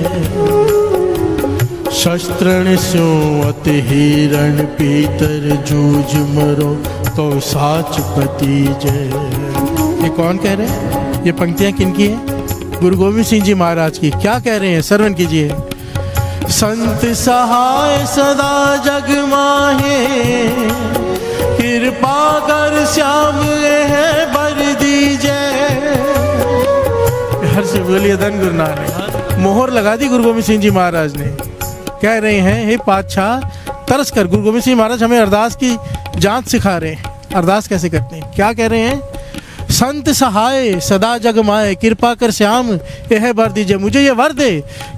शस्त्र सोवत हिरण पीतर, जूझ मरो तो साच पति जय। ये कौन कह रहे हैं? ये पंक्तियां किनकी है? गुरु गोविंद सिंह जी महाराज की। क्या कह रहे हैं? श्रवण कीजिए। संत सहाय सदा जग माहे, कृपा कर श्याम है बर दीजिए। हर से बोलिए धन गुरु नानक। मोहर लगा दी गुरु गोविंद सिंह जी महाराज ने। कह रहे हैं हे पातशाह, तरस कर। गुरु गोविंद सिंह महाराज हमें अरदास की जांच सिखा रहे हैं, अरदास कैसे करते हैं। क्या कह रहे हैं? संत सहाय सदा जग माए, कृपा कर श्याम यह वर दीजिए। मुझे ये वर दे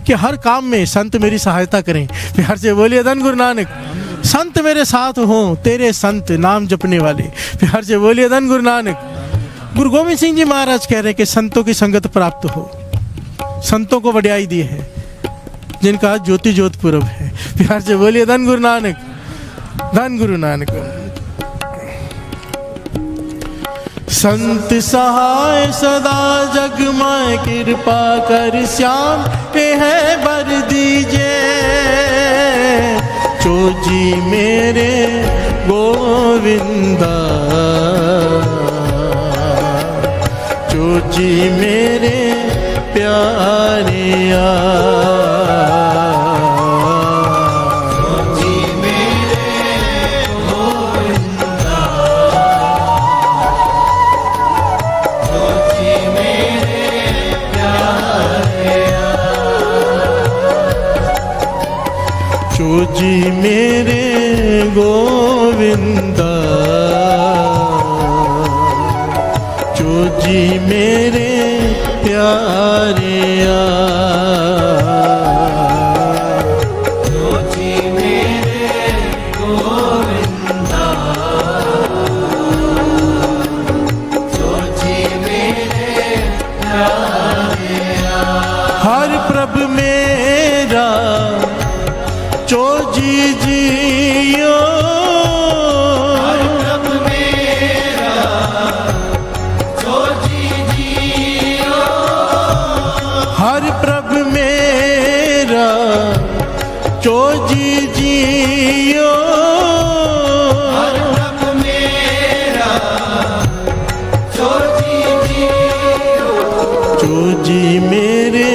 कि हर काम में संत मेरी सहायता करें। प्यार से बोलिए धन गुरु नानक। संत मेरे साथ हों, तेरे संत नाम जपने वाले। प्यार से बोलिए धन गुरु नानक। गुरु गोविंद सिंह जी महाराज कह रहे हैं कि संतों की संगत प्राप्त हो। संतों को वड्याई दी है जिनका आज ज्योति ज्योत पुरब है। प्यार से बोलिए धन गुरु नानक, धन गुरु नानक। संत सहाय सदा जग माए, कृपा कर श्याम है बर दीजिए। चोजी मेरे गोविंदा, चोजी मेरे प्यारिया, चोजी मेरे गोविंदा, चोजी मेरे प्यारिया, चोजी मेरे गोविंदा, चोजी मेरे प्यारिया, चोजी मेरे गोविंदा, चोजी मेरे प्यारिया, हर प्रभु मेरा चोजी जियो, हर प्रभु मेरा चोजी जियो, हर प्रभु मेरा चोजी जियो, हर प्रभु मेरा चोजी जियो, चोजी मेरे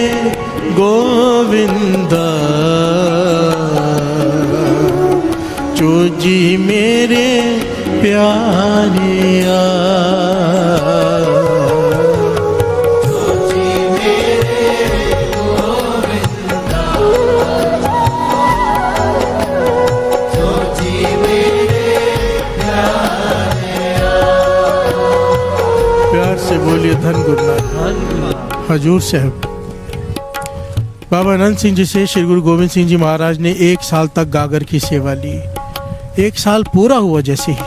गोविंदा, चोजी मेरे प्यारिया, चोजी मेरे गोविंदा, चोजी मेरे प्यारिया, प्यार से बोलिए धन गुरुनानक। हजूर साहब बाबा अनंत सिंह जी से श्री गुरु गोविंद सिंह जी महाराज ने 1 साल तक गागर की सेवा ली। 1 साल पूरा हुआ जैसे ही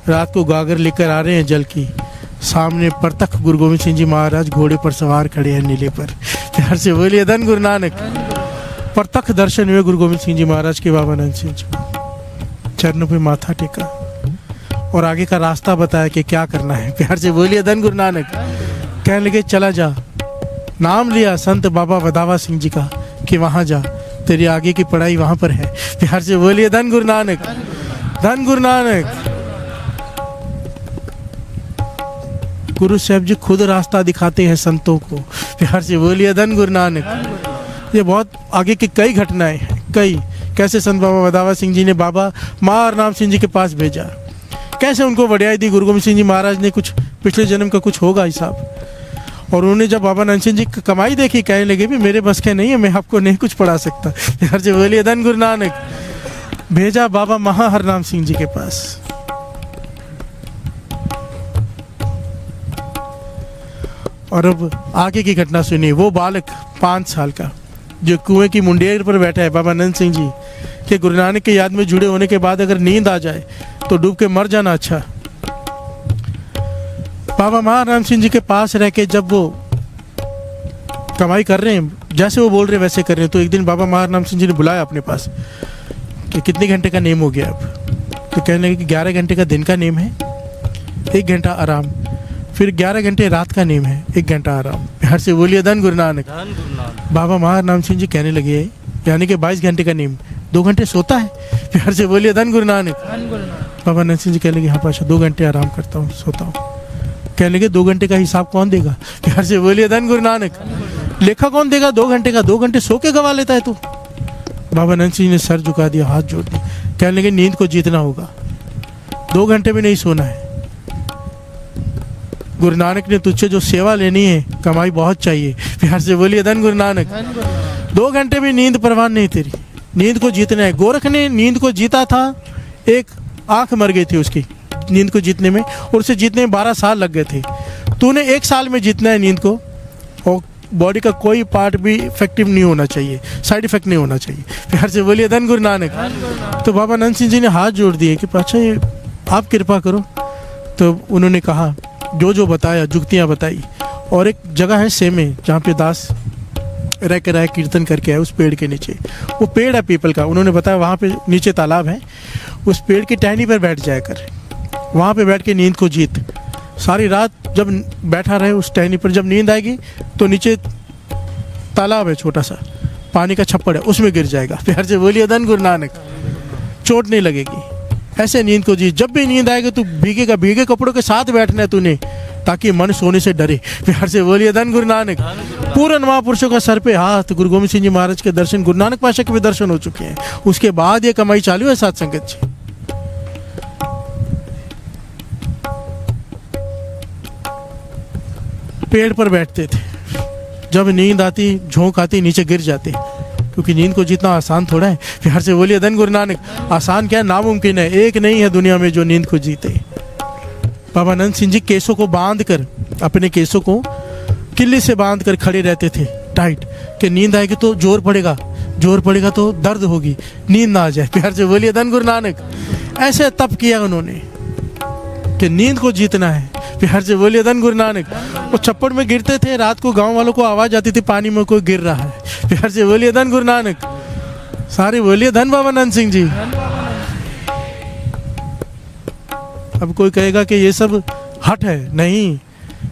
रात को गागर लेकर आ रहे हैं जल की, सामने परतख गुरु गोविंद सिंह जी महाराज घोड़े पर सवार खड़े हैं नीले पर। प्यार से बोलिए धन गुरु नानक। परतख दर्शन हुए गुरु गोविंद सिंह जी महाराज के बाबा अनंत सिंह जी, चरणों पे माथा टेका और आगे का रास्ता बताया कि क्या करना है। प्यार से बोलिए धन गुरु नानक। कहने लगे चला जा, नाम लिया संत बाबा वदावा सिंह जी का कि वहां जा, तेरी आगे की पढ़ाई वहां पर है। प्यार से बोलिए धन गुरु नानक, धन गुरु नानक। गुरु साहब जी खुद रास्ता दिखाते हैं संतों को। प्यार से बोलिए धन गुरु नानक। ये बहुत आगे की कई घटनाएं हैं, कई कैसे संत बाबा वदावा सिंह जी ने बाबा मार नाम सिंह जी के पास भेजा, कैसे उनको वड्याई दी गुरु गोविंद सिंह जी महाराज ने, कुछ पिछले जन्म का कुछ होगा हिसाब। और उन्होंने जब बाबा अनंत सिंह जी की कमाई देखी, कहने लगे भी मेरे बस के नहीं है, मैं आपको नहीं कुछ पढ़ा सकता। यार जी बोलिए धन गुरु नानक। भेजा बाबा महाहरनाम सिंह जी के पास। और अब आगे की घटना सुनिए। वो बालक 5 साल का जो कुएं की मुंडेर पर बैठा है, बाबा अनंत सिंह जी के गुरु नानक की याद में जुड़े होने के बाद अगर नींद आ जाए तो डूब के मर जाना अच्छा। बाबा महाराम सिंह जी के पास रह के जब वो कमाई कर रहे हैं, जैसे वो बोल रहे वैसे कर रहे हैं, तो एक दिन बाबा महाराम सिंह जी ने बुलाया अपने पास कि कितने घंटे का नेम हो गया अब। तो कहने लगे कि 11 घंटे का दिन का नेम है, 1 घंटा आराम, फिर 11 घंटे रात का नेम है, 1 घंटा आराम। हर से बोलिए धन गुरु नानक। बाबा महाराम सिंह जी कहने लगे यानी कि 22 घंटे का नेम, 2 घंटे सोता है। हर से बोलिए धन गुरु नानक। बाबा अनंत सिंह जी कहने लगे हाँ पाशा 2 घंटे आराम करता हूँ, सोता हूँ। कहने लगे 2 घंटे का हिसाब कौन देगा? प्यार से बोलिए धन गुरु नानक। लेखा कौन देगा 2 घंटे का? 2 घंटे सो के गवा लेता है तू। बाबा अनंत सिंह ने सर झुका दिया, हाथ जोड़ दिया। कहने लगे नींद को जीतना होगा, 2 घंटे में नहीं सोना है। गुरु नानक ने तुझसे जो सेवा लेनी है, कमाई बहुत चाहिए। प्यार से बोलिए धन गुरु नानक। 2 घंटे में नींद परवान नहीं तेरी, नींद को जीतना है। गोरख ने नींद को जीता था, एक आंख मर गई थी उसकी नींद को जीतने में, और उसे जीतने में 12 साल लग गए थे। तूने 1 साल में जीतना है नींद को, और बॉडी का कोई पार्ट भी इफेक्टिव नहीं होना चाहिए, साइड इफेक्ट नहीं होना चाहिए। प्यार से बोलिए धन गुरु नानक। तो बाबा अनंत सिंह जी ने हाथ जोड़ दिए कि अच्छा ये आप कृपा करो। तो उन्होंने कहा जो जो बताया, जुक्तियाँ बताई। और एक जगह है सेमे जहाँ पे दास रह के कीर्तन करके आए, उस पेड़ के नीचे, वो पेड़ है पीपल का। उन्होंने बताया वहाँ पे नीचे तालाब है, उस पेड़ की टहनी पर बैठ जाया कर, वहाँ पे बैठ के नींद को जीत। सारी रात जब बैठा रहे उस टहनी पर, जब नींद आएगी तो नीचे तालाब है, छोटा सा पानी का छप्पड़ है, उसमें गिर जाएगा। प्यार से बोलिए धन गुरु नानक। चोट नहीं लगेगी। ऐसे नींद को जी, जब भी नींद आएगी तू भीगेगा, भीगे कपड़ों के साथ बैठना है तूने, ताकि मन सोने से डरे। प्यार से बोलिए धन गुरु नानक। पूर्ण महापुरुषों का सर पे हाथ। गुरु गोविंद सिंह जी महाराज के दर्शन, गुरु नानक पातशाह के भी दर्शन हो चुके हैं। उसके बाद ये कमाई चालू है साथ संगत जी। पेड़ पर बैठते थे, जब नींद आती झोंक आती नीचे गिर जाते, क्योंकि नींद को जीतना आसान थोड़ा है। प्यार से बोलिए धन गुरु नानक। आसान क्या है, नामुमकिन है। एक नहीं है दुनिया में जो नींद को जीते। बाबा नंद सिंह जी केसों को बांध कर, अपने केसों को किल्ली से बांध कर खड़े रहते थे टाइट, कि नींद आएगी तो जोर पड़ेगा, जोर पड़ेगा तो दर्द होगी, नींद ना आ जाए। प्यार से बोलिए धन गुरु नानक। ऐसे तप किया उन्होंने कि नींद को जीतना है। प्यार से बोलिए धन गुरु नानक। वो छप्पड़ में गिरते थे, रात को गांव वालों को आवाज आती थी पानी में कोई गिर रहा है। प्यार से बोलिए धन गुरु नानक। सारे बोलिए धन बाबा नंद सिंह जी। अब कोई कहेगा कि ये सब हट है, नहीं।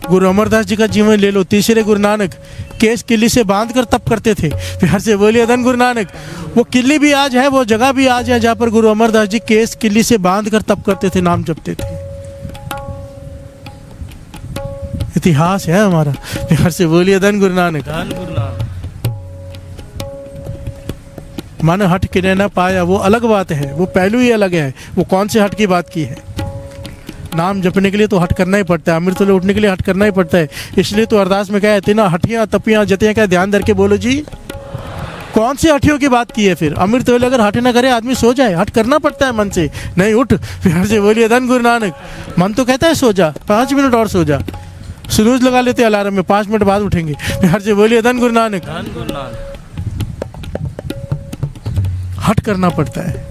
गुरु अमरदास जी का जीवन ले लो, तीसरे गुरु नानक केस किल्ली से बांध कर तप करते थे। प्यार से बोलिए धन गुरु नानक। वो किल्ली भी आज है, वो जगह भी आज है जहाँ पर गुरु अमरदास जी केस किल्ली से बांध कर तप करते थे, नाम जपते थे। इतिहास है हमारा। प्यार से बोलिए धन गुरु नानक। मन हट के रहना पाया वो अलग बात है, वो पहलू ही अलग है। वो कौन से हट की बात की है? नाम जपने के लिए तो हट करना ही पड़ता है, अमृत उठने के लिए हट करना ही पड़ता है। इसलिए तो अरदास में कहते हैं ना, हटियां तपियां जतियां, क्या ध्यान धर के बोलो जी। कौन सी हटियों की बात की है फिर? अमृत वेले अगर हट ना करे आदमी सो जाए, हट करना पड़ता है मन से, नहीं उठ। प्यार से बोलिए धन गुरु नानक। मन तो कहता है सो जा, 5 मिनट और सो जा, स्नूज लगा लेते अलार्म में, 5 मिनट बाद उठेंगे। प्यार से बोलिए धन गुरु नानक। हट करना पड़ता है।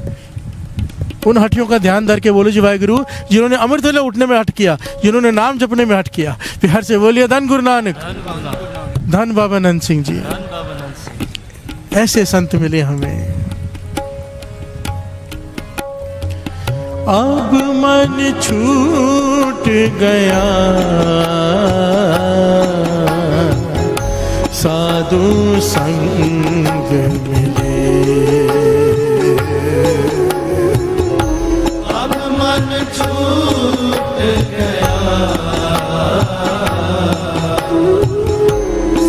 उन हटियों का ध्यान धर के बोलो जी वाहिगुरु, जिन्होंने अमृत वेले उठने में हट किया, जिन्होंने नाम जपने में हट किया। प्यार से बोलिए धन गुरु नानक। धन बाबा नंद सिंह जी। ऐसे संत मिले हमें। अब मन छूट गया साधु संग मिले। अब मन छूट गया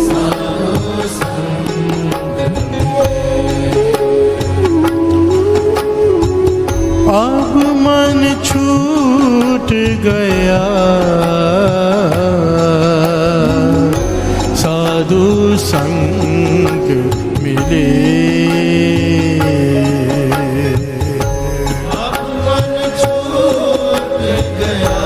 साधु संग मिले। अब मन छूट गया साधु संग मिले। अब मन छूट गया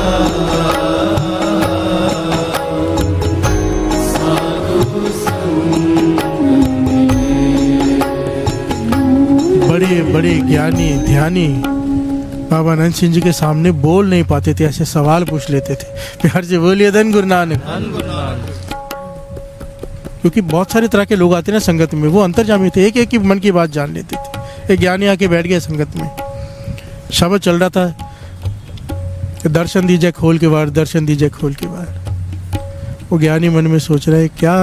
साधु संग। बड़े बड़े ज्ञानी ध्यानी बाबा नंद सिंह जी के सामने बोल नहीं पाते थे, ऐसे सवाल पूछ लेते थे। प्यार से बोलिए धन गुरु नानक। क्योंकि बहुत सारे तरह के लोग आते ना संगत में, वो अंतर्जामी थे, एक एक की मन की बात जान लेते थे। एक ज्ञानी आके बैठ गया संगत में, शब्द चल रहा था, दर्शन दीजिए खोल के बाहर, दर्शन दीजिए खोल के बाहर। वो ज्ञानी मन में सोच रहा है क्या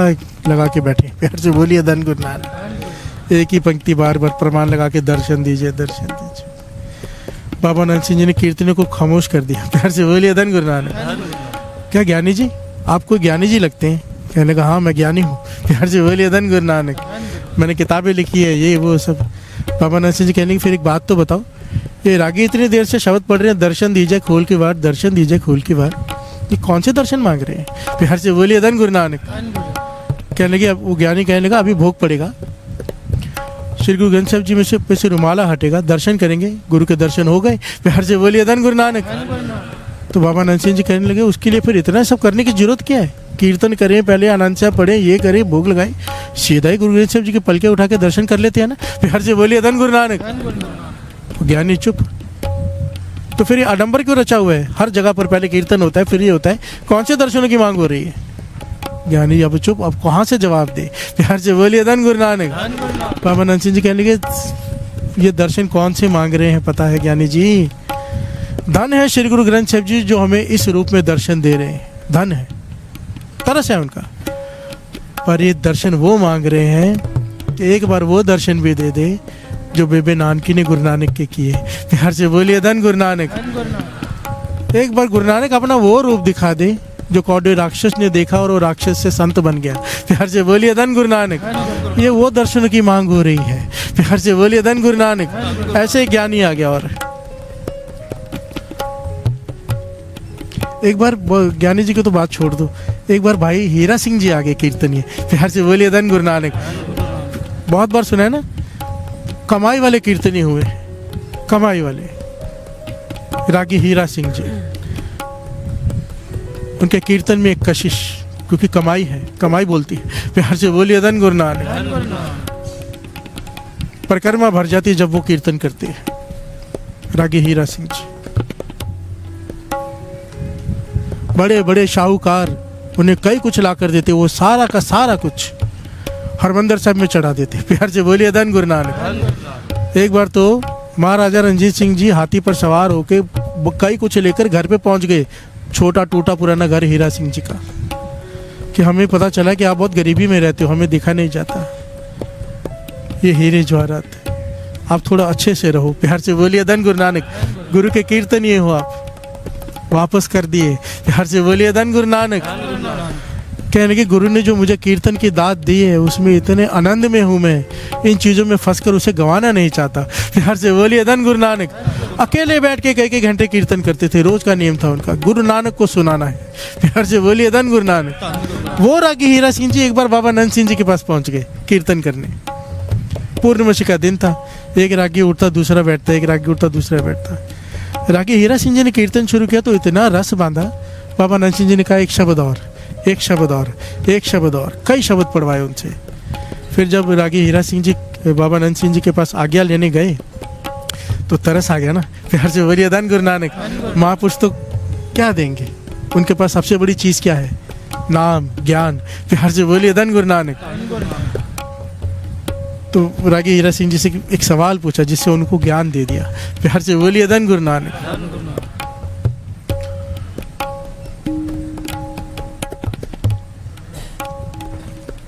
लगा के बैठे। प्यार से बोलिए धन गुरु नानक। एक ही पंक्ति बार बार प्रमाण लगा के दर्शन दीजिए, दर्शन दीजिए। बाबा नंद सिंह जी ने कीर्तनों को खामोश कर दिया। प्यार से बोलिए धन गुरु नानक। क्या ज्ञानी जी, आपको ज्ञानी जी लगते हैं? कहने का हाँ मैं ज्ञानी हूँ। प्यार से बोलिए धन गुरु नानक। मैंने किताबें लिखी है, ये वो सब। बाबा नंद सिंह जी कहने की फिर एक बात तो बताओ, ये रागी इतनी देर से शब्द पढ़ रहे हैं, दर्शन दीजिए खोल के बाहर, दर्शन दीजिए खोल के बाहर, ये कौन से दर्शन मांग रहे हैं? प्यार से बोलिए धन गुरु नानक। कहने लगे, अब वो ज्ञानी कहने लगा अभी भोग पड़ेगा, श्री गुरु ग्रंथ साहिब जी में से रुमाला हटेगा, दर्शन करेंगे, गुरु के दर्शन हो गए। प्यार से बोलिए धन गुरु नानक। तो बाबा नंद सिंह जी कहने लगे उसके लिए फिर इतना सब करने की जरूरत क्या है? कीर्तन करें, पहले आनंद साहब पढ़ें, ये करें, भोग लगाएं, सीधा ही गुरु ग्रंथ साहिब जी के पलके उठा के दर्शन कर लेते हैं ना। प्यार से बोलिए धन गुरु नानक। ज्ञानी चुप। तो फिर ये आडंबर क्यों रचा हुआ है? हर जगह पर पहले कीर्तन होता है फिर ये होता है, कौन से दर्शनों की मांग हो रही है? ज्ञानी अब चुप, अब कहाँ से जवाब दे? प्यार से बोलिए धन गुरु नानक। बाबा नंद सिंह जी कहने लगे ये दर्शन कौन से मांग रहे हैं पता है ज्ञानी जी? धन है श्री गुरु ग्रंथ साहिब जी जो हमें इस रूप में दर्शन दे रहे हैं, धन है, तरस है उनका। पर ये दर्शन वो मांग रहे हैं कि एक बार वो दर्शन भी दे दे जो बेबे नानकी ने गुरु नानक के किए। प्यार से बोलिए धन गुरु नानक। एक बार गुरु नानक अपना वो रूप दिखा दे जो कौड़े राक्षस ने देखा और वो राक्षस से संत बन गया। प्यार से बोलिए धन गुरु नानक। ये वो दर्शन की मांग हो रही है। प्यार से बोलिए धन गुरु नानक। ऐसे ही ज्ञानी आ गया। और एक बार ज्ञानी जी को तो बात छोड़ दो, एक बार भाई हीरा सिंह जी आगे कीर्तनीय। प्यार से बोलिए धन गुरु नानक। बहुत बार सुना है ना, कमाई वाले कीर्तनीय हुए, कमाई वाले रागी हीरा सिंह जी। उनके कीर्तन में एक कशिश, क्योंकि कमाई है, कमाई बोलती है। प्यार से बोलिए धन गुरु नानक। परिक्रमा भर जाती है जब वो कीर्तन करते हैं रागी हीरा सिंह जी। बड़े बड़े शाहूकार उन्हें कई कुछ ला कर देते, वो सारा का सारा कुछ हरमंदिर साहब में चढ़ा देते। प्यार से बोलिए धन गुरु नानक। एक बार तो महाराजा रणजीत सिंह जी हाथी पर सवार होके कई कुछ लेकर घर पे पहुंच गए। छोटा टूटा पुराना घर हीरा सिंह जी का, कि हमें पता चला कि आप बहुत गरीबी में रहते हो, हमें दिखा नहीं जाता। ये हीरे जवाहरात, आप थोड़ा अच्छे से रहो। प्यार से बोलिए धन गुरु नानक। गुरु के कीर्तन ये हो, आप वापस कर दिए। प्यार से बोलिए धन गुरु नानक। कहने कि गुरु ने जो मुझे कीर्तन की दात दी है उसमें इतने आनंद में हूँ मैं, इन चीज़ों में फंसकर उसे गंवाना नहीं चाहता। प्यार से बोलिए धन गुरु नानक। अकेले बैठ के कई घंटे कीर्तन करते थे, रोज का नियम था उनका, गुरु नानक को सुनाना है। प्यार से बोलिए धन गुरु नानक। वो रागी हीरा सिंह जी एक बार बाबा नंद सिंह जी के पास पहुंच गए कीर्तन करने। पूर्णिमासी का दिन था, एक रागी उठता दूसरा बैठता, एक रागी उठता दूसरा बैठता। रागी हीरा सिंह जी ने कीर्तन शुरू किया तो इतना रस बांधा, बाबा नंद सिंह जी ने कहा एक शब्द और, एक शब्द और, एक शब्द और, कई शब्द पढ़वाए उनसे। फिर जब रागी हीरा सिंह जी बाबा नंद सिंह जी के पास आज्ञा लेने गए तो तरस आ गया ना। प्यार से बोलिए धन गुरु नानक। महापुरुष तो क्या देंगे, उनके पास सबसे बड़ी चीज़ क्या है? नाम, ज्ञान। प्यार से बोलिए धन गुरु नानक। तो रागी हीरा सिंह जी से एक सवाल पूछा जिससे उनको ज्ञान दे दिया। प्यार से बोलिए धन गुरु नानक।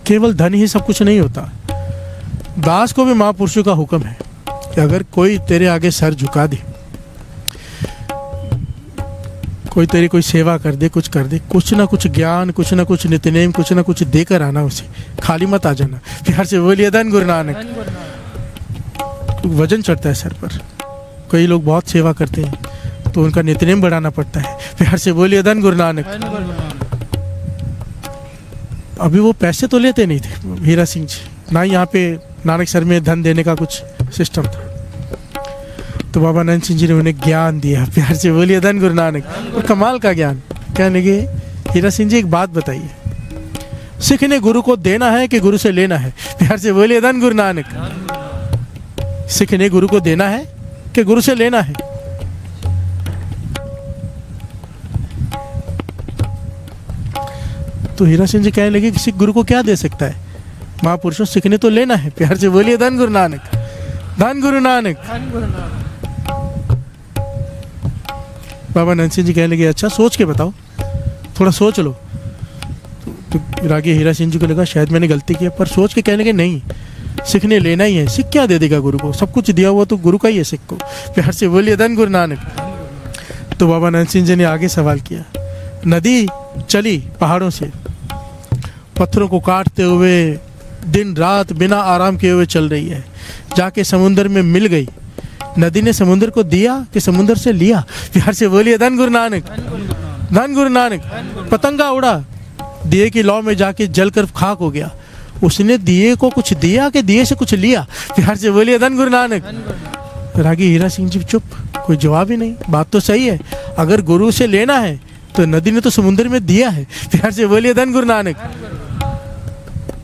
केवल धन ही सब कुछ नहीं होता। दास को भी महापुरुषों का हुक्म है कि अगर कोई तेरे आगे सर झुका दे, कोई तेरी कोई सेवा कर दे, कुछ कर दे, कुछ ना कुछ ज्ञान, कुछ ना कुछ नित्यनेम, कुछ ना कुछ देकर आना उसे, खाली मत आ जाना। प्यार से बोलिए धन गुरु नानक। वजन चढ़ता है सर पर, कई लोग बहुत सेवा करते हैं तो उनका नित्यनेम बढ़ाना पड़ता है। प्यार से बोलिए धन गुरु नानक। अभी वो पैसे तो लेते नहीं थे हीरा सिंह जी, ना ही यहाँ पे नानक सर में धन देने का कुछ सिस्टम था। तो बाबा नंद सिंह जी ने उन्हें ज्ञान दिया। प्यार से बोलिए धन गुरु नानक। और कमाल का ज्ञान। कहने के हीरा सिंह जी एक बात बताइए, सीखने गुरु को देना है कि गुरु से लेना है? प्यार से बोलिए धन गुरु नानक। सीखने गुरु को देना है कि गुरु से लेना है? तो हीरा सिंह जी कहने लगे किसी गुरु को क्या दे सकता है? महापुरुषों, सीखने तो लेना है। प्यार से बोलिए धन गुरु नानक। धन गुरु नानक। बाबा नंद सिंह जी कहने लगे अच्छा सोच के बताओ, थोड़ा सोच लो। तो रागी हीरा सिंह जी को लगा शायद मैंने गलती की, पर सोच के कहने लगे नहीं, सीखने लेना ही है। सीख क्या दे देगा गुरु को? सब कुछ दिया हुआ तो गुरु का ही है सिख को। प्यार से बोलिए धन गुरु नानक। तो बाबा नंद सिंह जी ने आगे सवाल किया, नदी चली पहाड़ों से, पत्थरों को काटते हुए दिन रात बिना आराम किए हुए चल रही है, जाके समुद्र में मिल गई। नदी ने समुद्र को दिया कि समुद्र से लिया? प्यार से बोलिए धन गुरु नानक। धन गुरु नानक। पतंगा उड़ा, दिए की लौ में जाके जलकर खाक हो गया। उसने दिए को कुछ दिया कि दिए से कुछ लिया? प्यार से बोलिए धन गुरु नानक। रागी हीरा सिंह जी चुप, कोई जवाब ही नहीं। बात तो सही है, अगर गुरु से लेना है तो नदी ने तो समुद्र में दिया है। प्यार से बोलिए धन गुरु नानक।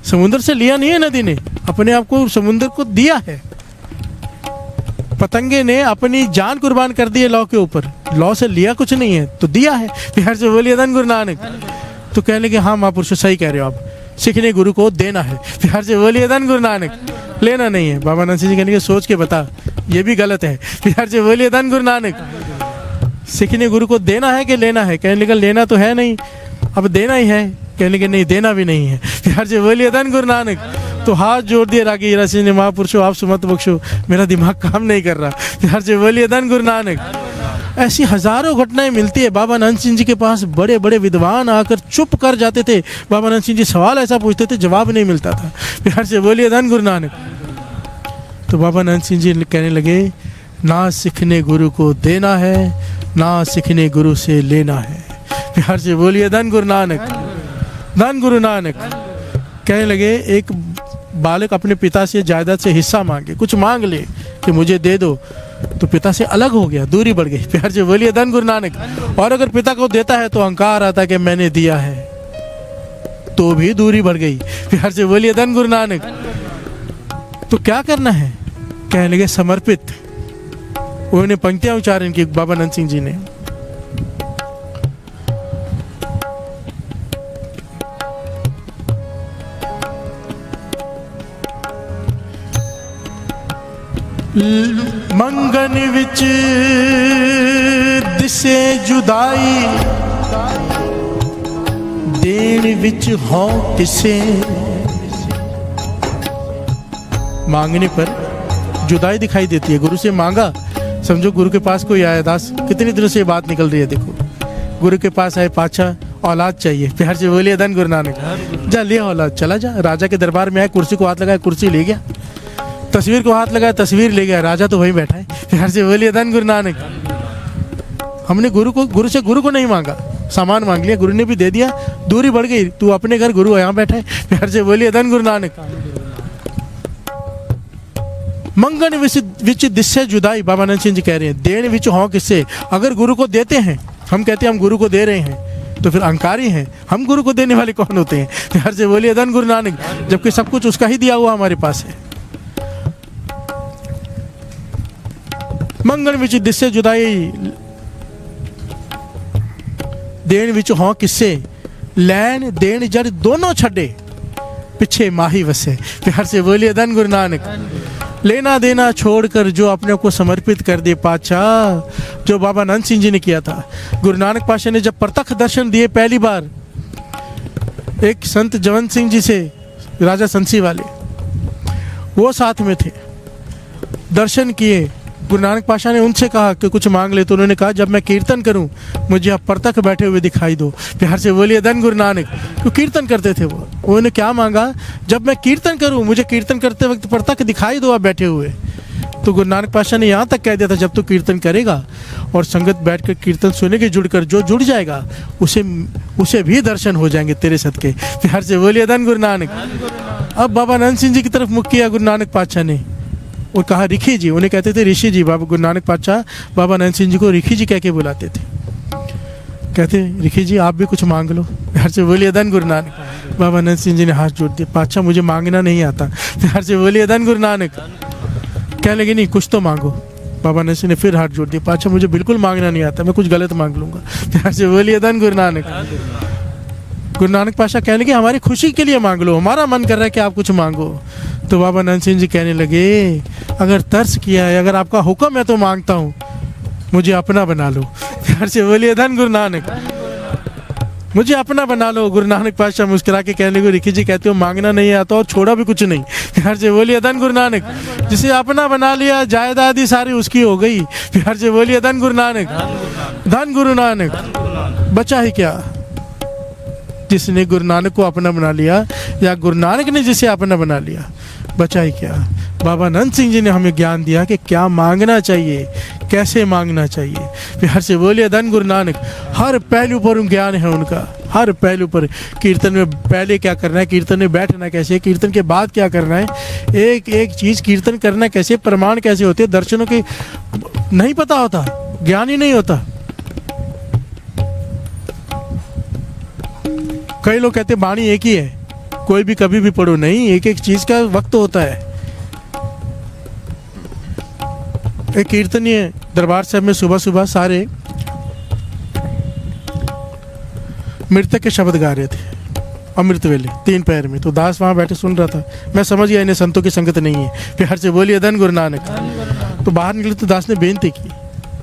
समुद्र से लिया नहीं है नदी ने, अपने आप को समुद्र को दिया है। पतंगे ने अपनी जान कुर्बान कर दी है लौ के ऊपर, लौ से लिया कुछ नहीं है तो दिया है। प्यार से बोलिए धन गुरु नानक। तो कहने के हाँ महापुरुष सही कह रहे हो आप, सीखने गुरु को देना है। प्यार से बोलिए धन गुरु नानक। लेना नहीं है। बाबा नंद सिंह जी कहने के सोच के बता, ये भी गलत है। प्यार से बोलिए धन गुरु नानक। सीखने गुरु को देना है कि लेना है? कहने लगा लेना तो है नहीं, अब देना ही है। कहने के नहीं, देना भी नहीं है। प्यार से बोलिए धन गुरु नानक। तो हाथ जोड़ दिए रागी हीरा सिंह ने, महापुरुषों आप सुमत बख्शो, मेरा दिमाग काम नहीं कर रहा। प्यार से बोलिए धन गुरु नानक। ऐसी हजारों घटनाएं मिलती है। बाबा नंद सिंह जी के पास बड़े बड़े विद्वान आकर चुप कर जाते थे। बाबा नंद सिंह जी सवाल ऐसा पूछते थे, जवाब नहीं मिलता था। प्यार से बोलिए धन गुरु नानक। तो बाबा नंद सिंह जी कहने लगे, ना सीखने गुरु को देना है, ना सीखने गुरु से लेना है। प्यार से बोलिए धन गुरु नानक, धन गुरु नानक। कहने लगे, एक बालक अपने पिता से जायदाद से हिस्सा मांगे, कुछ मांग ले कि मुझे दे दो, तो पिता से अलग हो गया, दूरी बढ़ गई। प्यार से बोलिए धन गुरु नानक। और अगर पिता को देता है तो अहंकार आता कि मैंने दिया है, तो भी दूरी बढ़ गई। प्यार से बोलिए धन गुरु नानक। तो क्या करना है? कहने लगे समर्पित। उन्होंने पंक्तियां उच्चारण की बाबा नंद सिंह जी ने। मंगन विच दिसे जुदाई, देन विच हो किसे। मांगने पर जुदाई दिखाई देती है। गुरु से मांगा, समझो गुरु के पास कोई आया, दास कितनी दिनों से ये बात निकल रही है, देखो गुरु के पास आए, पाछा औलाद चाहिए। प्यार से बोलिए धन गुरु नानक। जा ले औलाद, चला जा। राजा के दरबार में आया, कुर्सी को हाथ लगाया, कुर्सी ले गया। तस्वीर को हाथ लगाया, तस्वीर ले गया। राजा तो वहीं बैठा है। प्यार से बोलिए धन गुरु नानक। हमने गुरु से गुरु को नहीं मांगा, सामान मांग लिया, गुरु ने भी दे दिया, दूरी बढ़ गई। तू अपने घर, गुरु यहाँ बैठा है। प्यार से बोलिए धन गुरु नानक। मंगन विच दिस्से जुदाई, बाबा नंद सिंह जी कह रहे हैं, देन विच हो किससे। अगर गुरु को देते हैं, हम कहते हैं हम गुरु को दे रहे हैं, तो फिर अहंकारी हैं। हम गुरु को देने वाले कौन होते हैं? प्यार से बोलिए धन गुरु नानक। जबकि सब कुछ उसका ही दिया हुआ हमारे पास है। मंगन विच दिस्से जुदाई, देन विच हो किससे। लैन देन जड़ दोनों छड़े, पिछे माही वसे। प्यार से बोलिए धन गुरु नानक। लेना देना छोड़कर जो अपने को समर्पित कर दे पातशाह, जो बाबा नंद सिंह जी ने किया था। गुरु नानक पातशाह ने जब प्रत्यक्ष दर्शन दिए पहली बार एक संत जवंत सिंह जी से, राजा संसी वाले, वो साथ में थे, दर्शन किए। गुरु नानक पातशाह ने उनसे कहा कि कुछ मांग ले, तो उन्होंने कहा जब मैं कीर्तन करूं मुझे आप प्रत्यक्ष बैठे हुए दिखाई दो। प्यार से बोलिए धन गुरु नानक। तो कीर्तन करते थे वो, उन्होंने क्या मांगा, जब मैं कीर्तन करूं मुझे कीर्तन करते वक्त प्रत्यक्ष दिखाई दो आप बैठे हुए। तो गुरु नानक पातशाह ने यहाँ तक कह दिया था, जब तू कीर्तन करेगा और संगत बैठ कर कीर्तन सुनेगी, जुड़कर जो जुड़ जाएगा उसे भी दर्शन हो जाएंगे तेरे सदके। प्यार से बोलिए धन गुरु नानक। अब बाबा नंद सिंह जी की तरफ मुख किया गुरु नानक पातशाह ने और कहा ऋषि जी। उन्हें कहते थे ऋषि जी। बाबा गुरु नानक पातशाह बाबा नंद सिंह जी को ऋषि जी कह के बुलाते थे। कहते ऋषि जी आप भी कुछ मांग लो। प्यार से बोलिए धन गुरु नानक। बाबा नंद सिंह जी ने हाथ जोड़ दिया, पातशाह मुझे मांगना नहीं आता। प्यार से बोलिए धन गुरु नानक। कहने लगे नहीं कुछ तो मांगो। बाबा नंद सिंह ने फिर हाथ जोड़ दिया, पातशाह मुझे बिल्कुल मांगना नहीं आता, मैं कुछ गलत मांग लूंगा। प्यार से बोलिए धन गुरु नानक। गुरु नानक पातशाह कहने लगे हमारी खुशी के लिए मांग लो, हमारा मन कर रहा है कि आप कुछ मांगो। तो बाबा नंद सिंह जी कहने लगे अगर तर्स किया है, अगर आपका हुक्म है तो मांगता हूँ, मुझे अपना बना लो। प्यार से बोलिए धन गुरु नानक। मुझे अपना बना लो। गुरु नानक पातशाह मुस्कुरा के कहने लगे ऋषि जी कहते हो मांगना नहीं आता और छोड़ा भी कुछ नहीं। प्यार से बोलिए धन गुरु नानक। जिसे अपना बना लिया जायदादी सारी उसकी हो गई। प्यार से बोलिए धन गुरु नानक। धन गुरु नानक। बचा ही क्या? जिसने गुरु नानक को अपना बना लिया या गुरु नानक ने जिसे अपना बना लिया, बचा ही क्या? बाबा नंद सिंह जी ने हमें ज्ञान दिया कि क्या मांगना चाहिए, कैसे मांगना चाहिए। प्यार से बोलिए धन गुरु नानक। हर पहलू पर ज्ञान है उनका, हर पहलू पर। कीर्तन में पहले क्या करना है, कीर्तन में बैठना कैसे, कीर्तन के बाद क्या करना है, एक एक चीज़ कीर्तन करना कैसे, प्रमाण कैसे होते हैं, दर्शनों के नहीं पता होता, ज्ञान ही नहीं होता। कई लोग कहते वाणी एक ही है, कोई भी कभी भी पढ़ो, नहीं, एक एक चीज का वक्त होता है। एक कीर्तनीय दरबार साहब में सुबह सुबह सारे मृतक के शब्द गा रहे थे, अमृत वेले 3 पैर में। तो दास वहां बैठे सुन रहा था, मैं समझ गया इन्हें संतों की संगत नहीं है। प्यार से बोलिए धन गुरु नानक। तो बाहर निकले तो दास ने बेनती की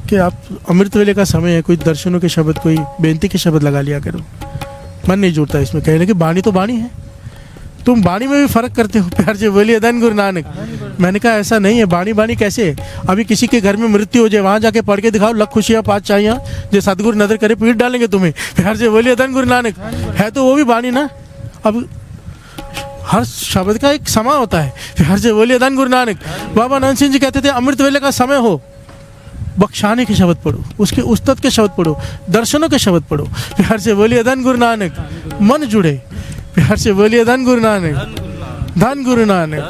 कि आप अमृत वेले का समय है, कोई दर्शनों के शब्द, कोई बेनती के शब्द लगा लिया करो, मन नहीं जुड़ता इसमें। कहने लगे बाणी तो बाणी है, तुम बाणी में भी फ़र्क करते हो। प्यार से बोलिए धन गुरु नानक। मैंने कहा ऐसा नहीं है, बाणी बाणी कैसे? अभी किसी के घर में मृत्यु हो जाए, वहाँ जाके पढ़ के दिखाओ, लख खुशियाँ 5 चाहिए, जो सदगुरु नजर करे पीट डालेंगे तुम्हें। प्यार से बोलिए धन गुरु नानक। है तो वो भी बाणी ना। अब हर शब्द का एक समय होता है। प्यार से बोलिए धन गुरु नानक। बाबा नंद सिंह जी कहते थे अमृत वेले का समय हो, बख्शाने के शब्द पढ़ो, उसके उस्ताद के शब्द पढ़ो, दर्शनों के शब्द पढ़ो। प्यार से बोलिए धन गुरु नानक। मन जुड़े। प्यार से बोलिए धन गुरु नानक, धन गुरु नानक।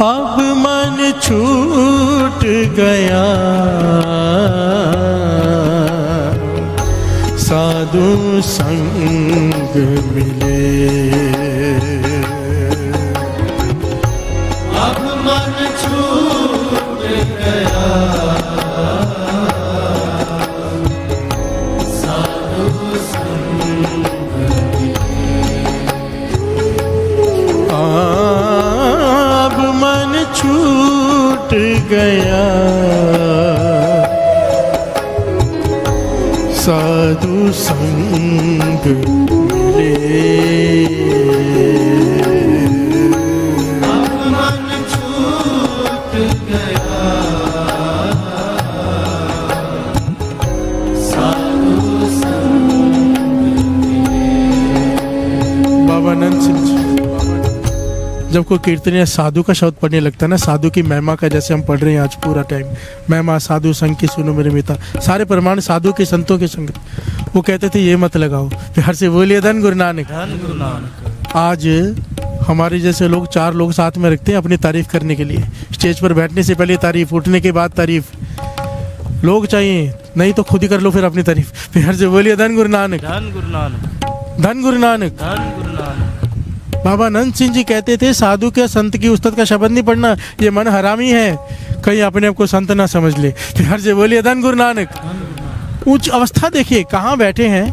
अब मन छूट गया, साधु संग मिले। अब मन छूट गया, साधु संग अब मन छूट गया, साधु संग मिले। अब मन छूट गया, साधु संग बाबा नंद सिंह जी जब कोई कीर्तन या साधु का शब्द पढ़ने लगता है ना, साधु की महिमा का, जैसे हम पढ़ रहे हैं आज पूरा टाइम, महिमा साधु संग की सुनो मेरे मिता, सारे प्रमाण साधु के संतों के संग। वो कहते थे ये मत लगाओ। प्यार से बोलिए धन गुरु नानक। धन गुरु नानक। आज हमारे जैसे लोग 4 लोग साथ में रखते हैं अपनी तारीफ करने के लिए। स्टेज पर बैठने से पहले तारीफ, उठने के बाद तारीफ। लोग चाहिए, नहीं तो खुद ही कर लो फिर अपनी तारीफ। प्यार से बोलिए धन गुरु नानक, धन गुरु नानक, धन गुरु नानक। धन गुरु नानक। बाबा नंद सिंह जी कहते थे साधु के संत की उस्ताद का शब्द नहीं पढ़ना, ये मन हरामी है, कहीं अपने आप को संत ना समझ ले। प्यार से बोलिए धन गुरु नानक। उच्च अवस्था देखिए कहाँ बैठे हैं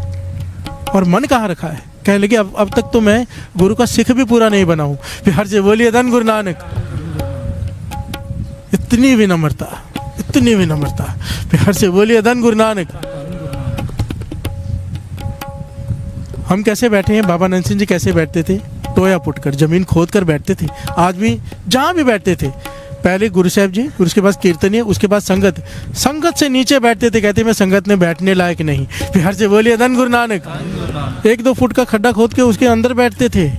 और मन कहाँ रखा है। कह लगे अब तक तो मैं गुरु का सिख भी पूरा नहीं बना हूँ। प्यार से बोलिए धन गुरु नानक। इतनी विनम्रता, इतनी विनम्रता। प्यार से बोलिए धन गुरु नानक। हम कैसे बैठे हैं, बाबा नंद सिंह जी कैसे बैठते थे? टोया पुट कर, जमीन खोद कर बैठते थे। आज भी जहाँ भी बैठते थे, पहले गुरु साहब जी, उसके बाद कीर्तनीय, उसके बाद संगत, संगत से नीचे बैठते थे। कहते मैं संगत में बैठने लायक नहीं। प्यार से बोलिए धन गुरु नानक। 1-2 फुट का खड्डा खोद के उसके अंदर बैठते थे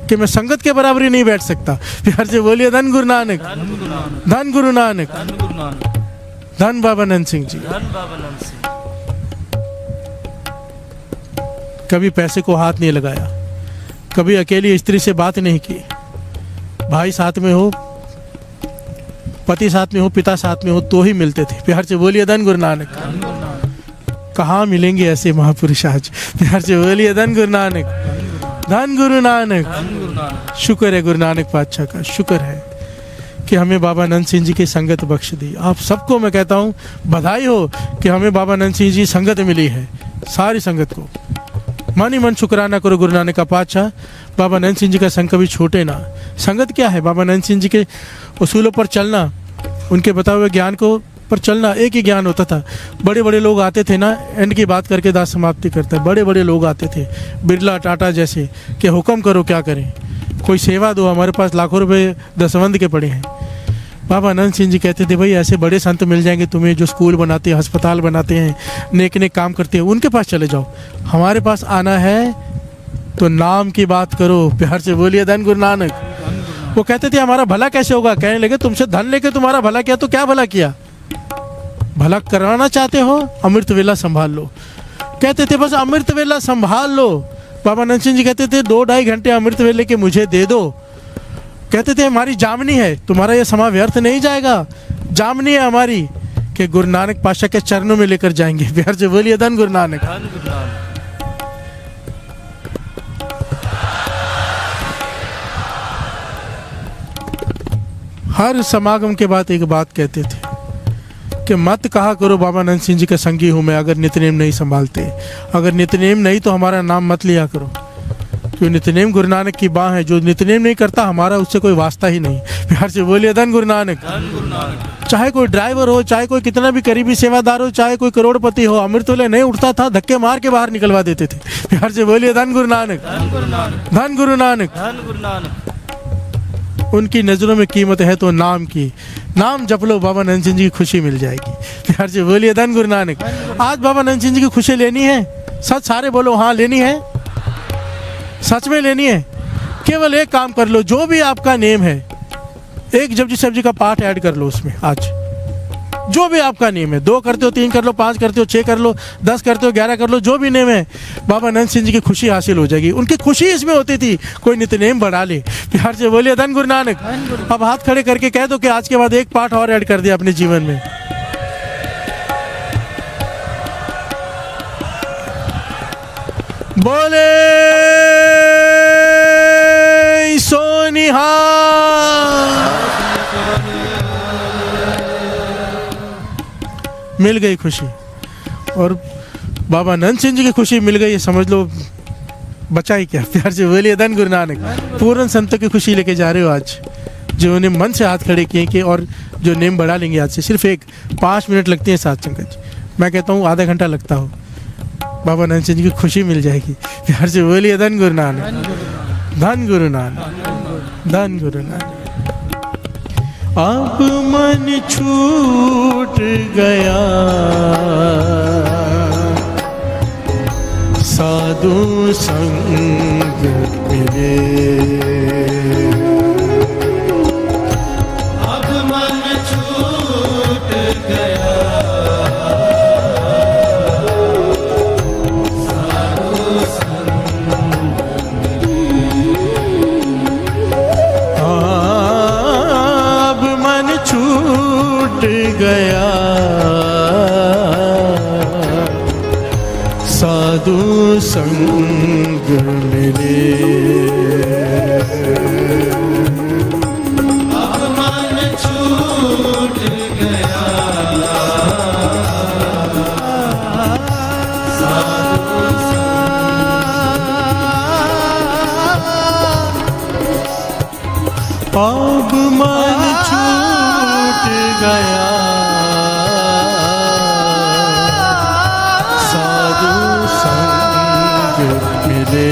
कि मैं संगत के बराबरी नहीं बैठ सकता। प्यार से बोलिए धन गुरु नानक, धन गुरु नानक, धन गुरु नानक। धन बाबा नंद सिंह जी। धन बाबा नंद सिंह। कभी पैसे को हाथ नहीं लगाया, कभी अकेली स्त्री से बात नहीं की। भाई साथ में हो, पति साथ में हो, पिता साथ में हो तो ही मिलते थे। प्यार से बोलिए धन गुरु नानक। कहाँ मिलेंगे ऐसे महापुरुष आज? प्यार से बोलिए धन गुरु नानक, धन गुरु नानक। धन गुरु नानक। शुक्र है गुरु नानक पातशाह का, शुक्र है कि हमें बाबा नंद सिंह जी की संगत बख्श दी। आप सबको मैं कहता हूँ बधाई हो कि हमें बाबा नंद सिंह जी संगत मिली है। सारी संगत को मन ही मन शुक्राना करो गुरु नानक का पातशाह। बाबा नंद सिंह जी का संग कभी छूटे ना। संगत क्या है? बाबा नंद सिंह जी के उसूलों पर चलना, उनके बताए हुए ज्ञान को पर चलना। एक ही ज्ञान होता था। बड़े बड़े लोग आते थे ना, एंड की बात करके दास समाप्ति करता है। बड़े बड़े लोग आते थे, बिरला टाटा जैसे, कि हुक्म करो क्या करें, कोई सेवा दो, हमारे पास लाखों रुपए दसवंध के पड़े हैं। बाबा नंद सिंह जी कहते थे भाई ऐसे बड़े संत मिल जाएंगे तुम्हें जो स्कूल बनाते हैं, अस्पताल बनाते हैं, नेक नेक काम करते हैं, उनके पास चले जाओ। हमारे पास आना है तो नाम की बात करो। प्यार से बोलिए धन गुरु नानक। वो कहते थे हमारा भला कैसे होगा? कहने लगे तुमसे धन लेके तुम्हारा भला किया तो क्या भला किया? भला कराना चाहते हो, अमृत वेला संभाल लो। कहते थे बस अमृत वेला संभाल लो। बाबा नंद सिंह जी कहते थे 2-2.5 घंटे अमृत वेले के मुझे दे दो। कहते थे हमारी जामनी है, तुम्हारा ये समय व्यर्थ नहीं जाएगा। जामनी है हमारी कि गुरु नानक पातशाह के चरणों में लेकर जाएंगे। प्यार से बोलिए धन गुरु नानक। धन गुरु नानक। हर समागम के बाद एक बात कहते थे कि मत कहा करो बाबा नंद सिंह जी का संगी हूँ मैं, अगर नित्यनेम नहीं संभालते। अगर नित्यनेम नहीं तो हमारा नाम मत लिया करो, क्यों नित्यनेम गुरु नानक की बाँ है। जो नित्यनेम नहीं करता हमारा उससे कोई वास्ता ही नहीं। प्यार से बोलिए धन गुरु नानक। धन गुरु नानक। चाहे कोई ड्राइवर हो, चाहे कोई कितना भी करीबी सेवादार हो, चाहे कोई करोड़पति हो, अमृतुल्य नहीं उठता था, धक्के मार के बाहर निकलवा देते थे। प्यार से बोलिए धन गुरु नानक, धन गुरु नानक, धन गुरु नानक। धन गुरु नानक। उनकी नज़रों में कीमत है तो नाम की, नाम जप लो, बाबा नंद सिंह जी की खुशी मिल जाएगी। प्यार से बोलिए धन गुरु नानक। आज बाबा नंद सिंह जी की खुशी लेनी है, सच सारे बोलो हाँ लेनी है, सच में लेनी है। केवल एक काम कर लो, जो भी आपका नेम है, एक जपजी साहब जी का पाठ ऐड कर लो उसमें। आज जो भी आपका नेम है, 2 करते हो, 3 कर लो, 5 करते हो, 6 कर लो, 10 करते हो, 11 कर लो, जो भी नेम है, बाबा नंद सिंह जी की खुशी हासिल हो जाएगी। उनकी खुशी इसमें होती थी कोई नित्यनेम बढ़ा ले। प्यार से बोलिए धन गुरु नानक। अब हाथ खड़े करके कह दो कि आज के बाद एक पाठ और ऐड कर दिया अपने जीवन में। बोले सोनिहा। मिल गई खुशी, और बाबा नंद सिंह जी की खुशी मिल गई, समझ लो बचा ही क्या। प्यार से बोलिए धन गुरु नानक। पूर्ण संतों की खुशी लेके जा रहे हो आज, जो उन्हें मन से हाथ खड़े किए कि और जो नेम बढ़ा लेंगे आज से। सिर्फ 5 मिनट लगते हैं साथ संगत जी, मैं कहता हूँ आधा घंटा लगता हो, बाबा नंद सिंह जी की खुशी मिल जाएगी। प्यार से बोलिए धन गुरु नानक, धन गुरु नानक, धन गुरु नानक। अब मन छूट गया, साधु संग मिले। अब मन छूट गया, साधु संग अब मन छूट गया, साधु संग मिले। अब मन छूट गया, साधु अब मन छूट गया, साधु संग मिले।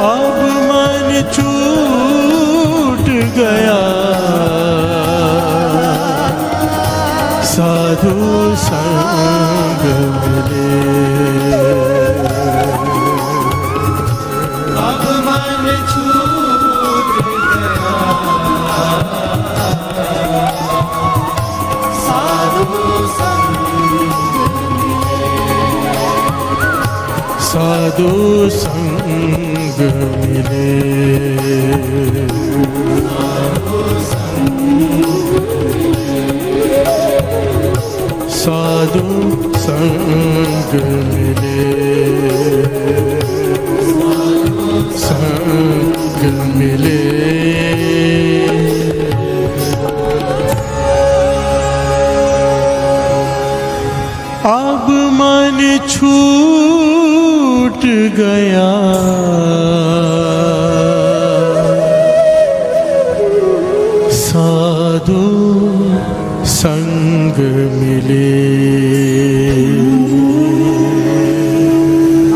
अब मन छूट गया, साधु संग मिले। अब मन छूट गया, साधु संग साधु संग मिले। साधु संग मिले, संग मिले। अब मन छूट गया, साधु संग मिले।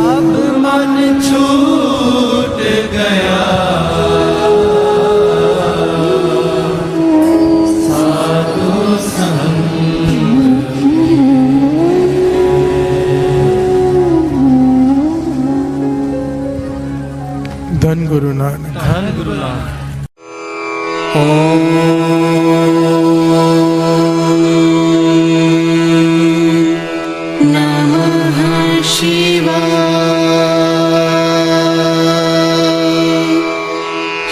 अब मन छूट गया, साधु संग धन गुरु नानक, धन गुरु नानक। नमः शिवाय।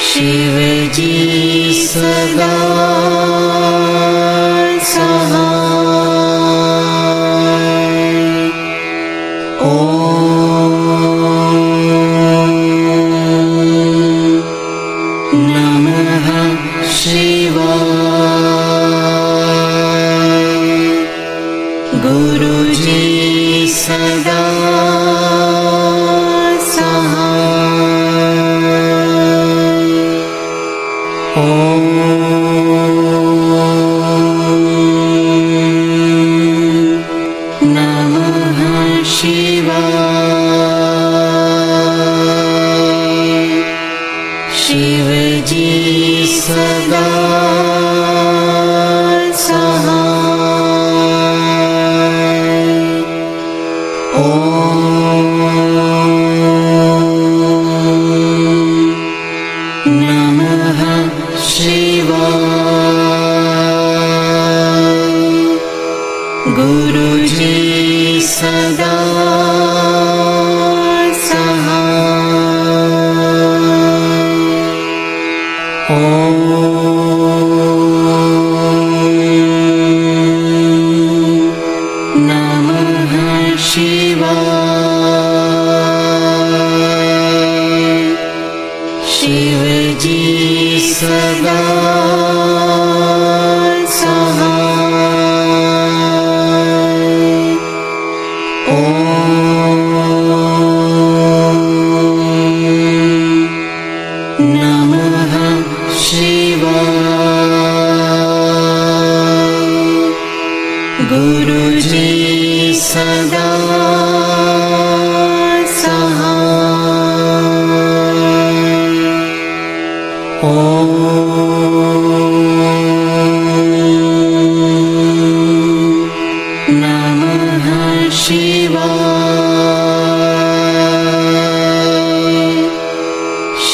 शिवजी सदा सहाय। नमः शिवाय।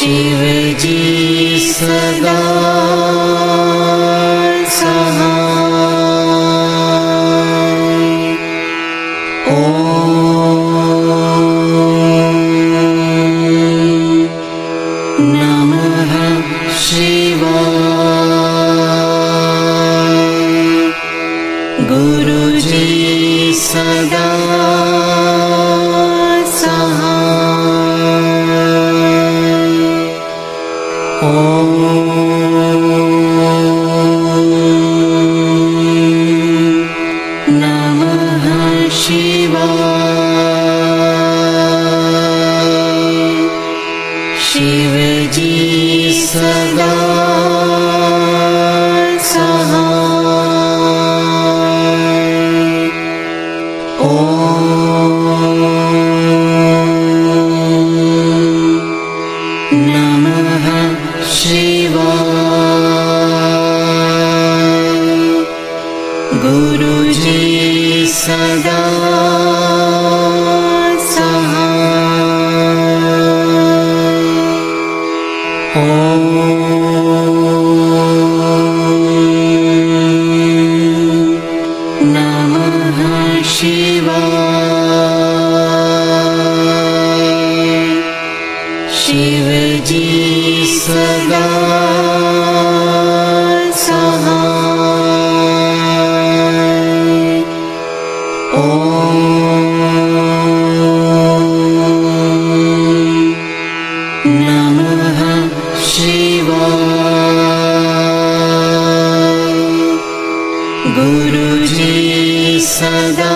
शिवजी सदा सहाय। ॐ नमः शिवाय। गुरुजी सदा सहाय। ॐ नमः शिवाय। शिवजी सदा सहाय। ॐ नमः शिवाय। गुरुजी सदा सहाय। ॐ नमः शिवाय। शिवजी सदा सहाय। ॐ नमः शिवाय। गुरुजी सदा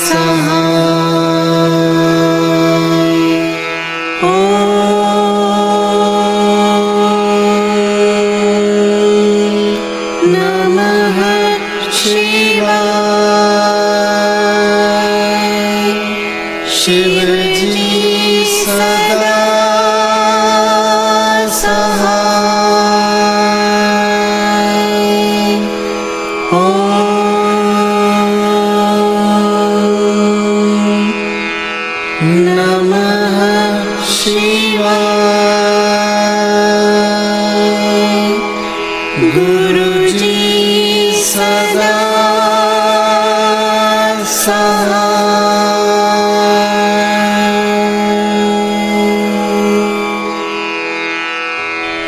सहाय। ॐ नमः शिवाय। शिवजी सदा सहाय। ॐ नमः शिवाय। गुरुजी सदा सहाय।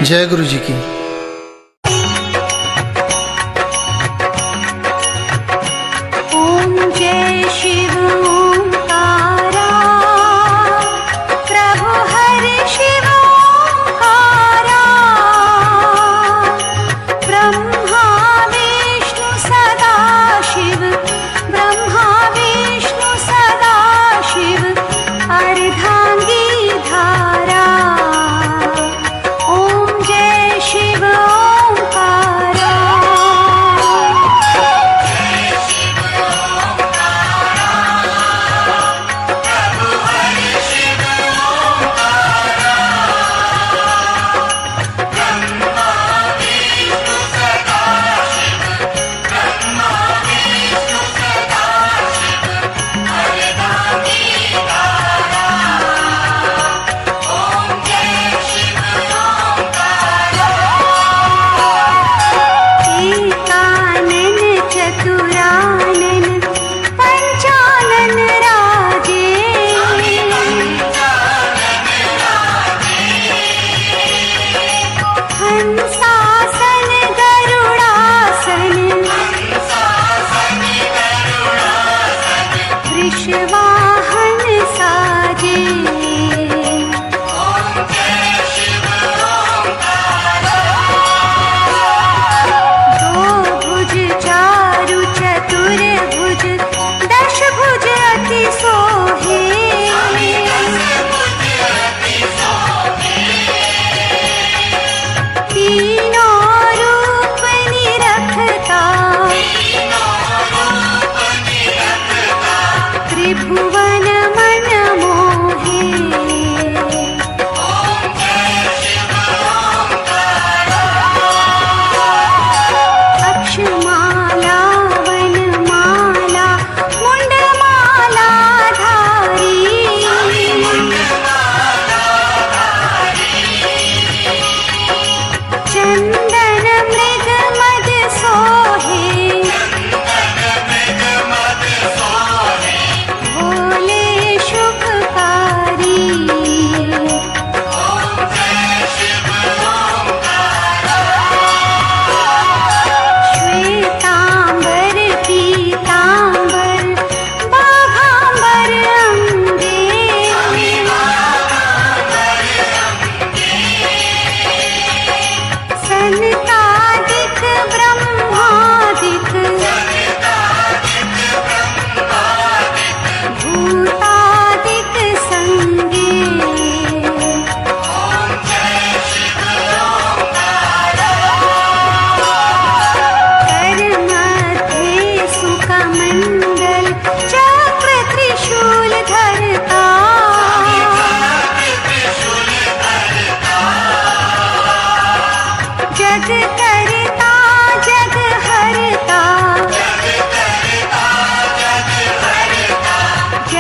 जय गुरु जी की। ॐ जय शिव ओंकारा प्रभु हरि शिव ओंकारा ब्रह्मा विष्णु सदा शिव ब्रह्मा विष्णु सदा शिव अर्धांगी धारा। ॐ जय शिव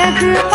जग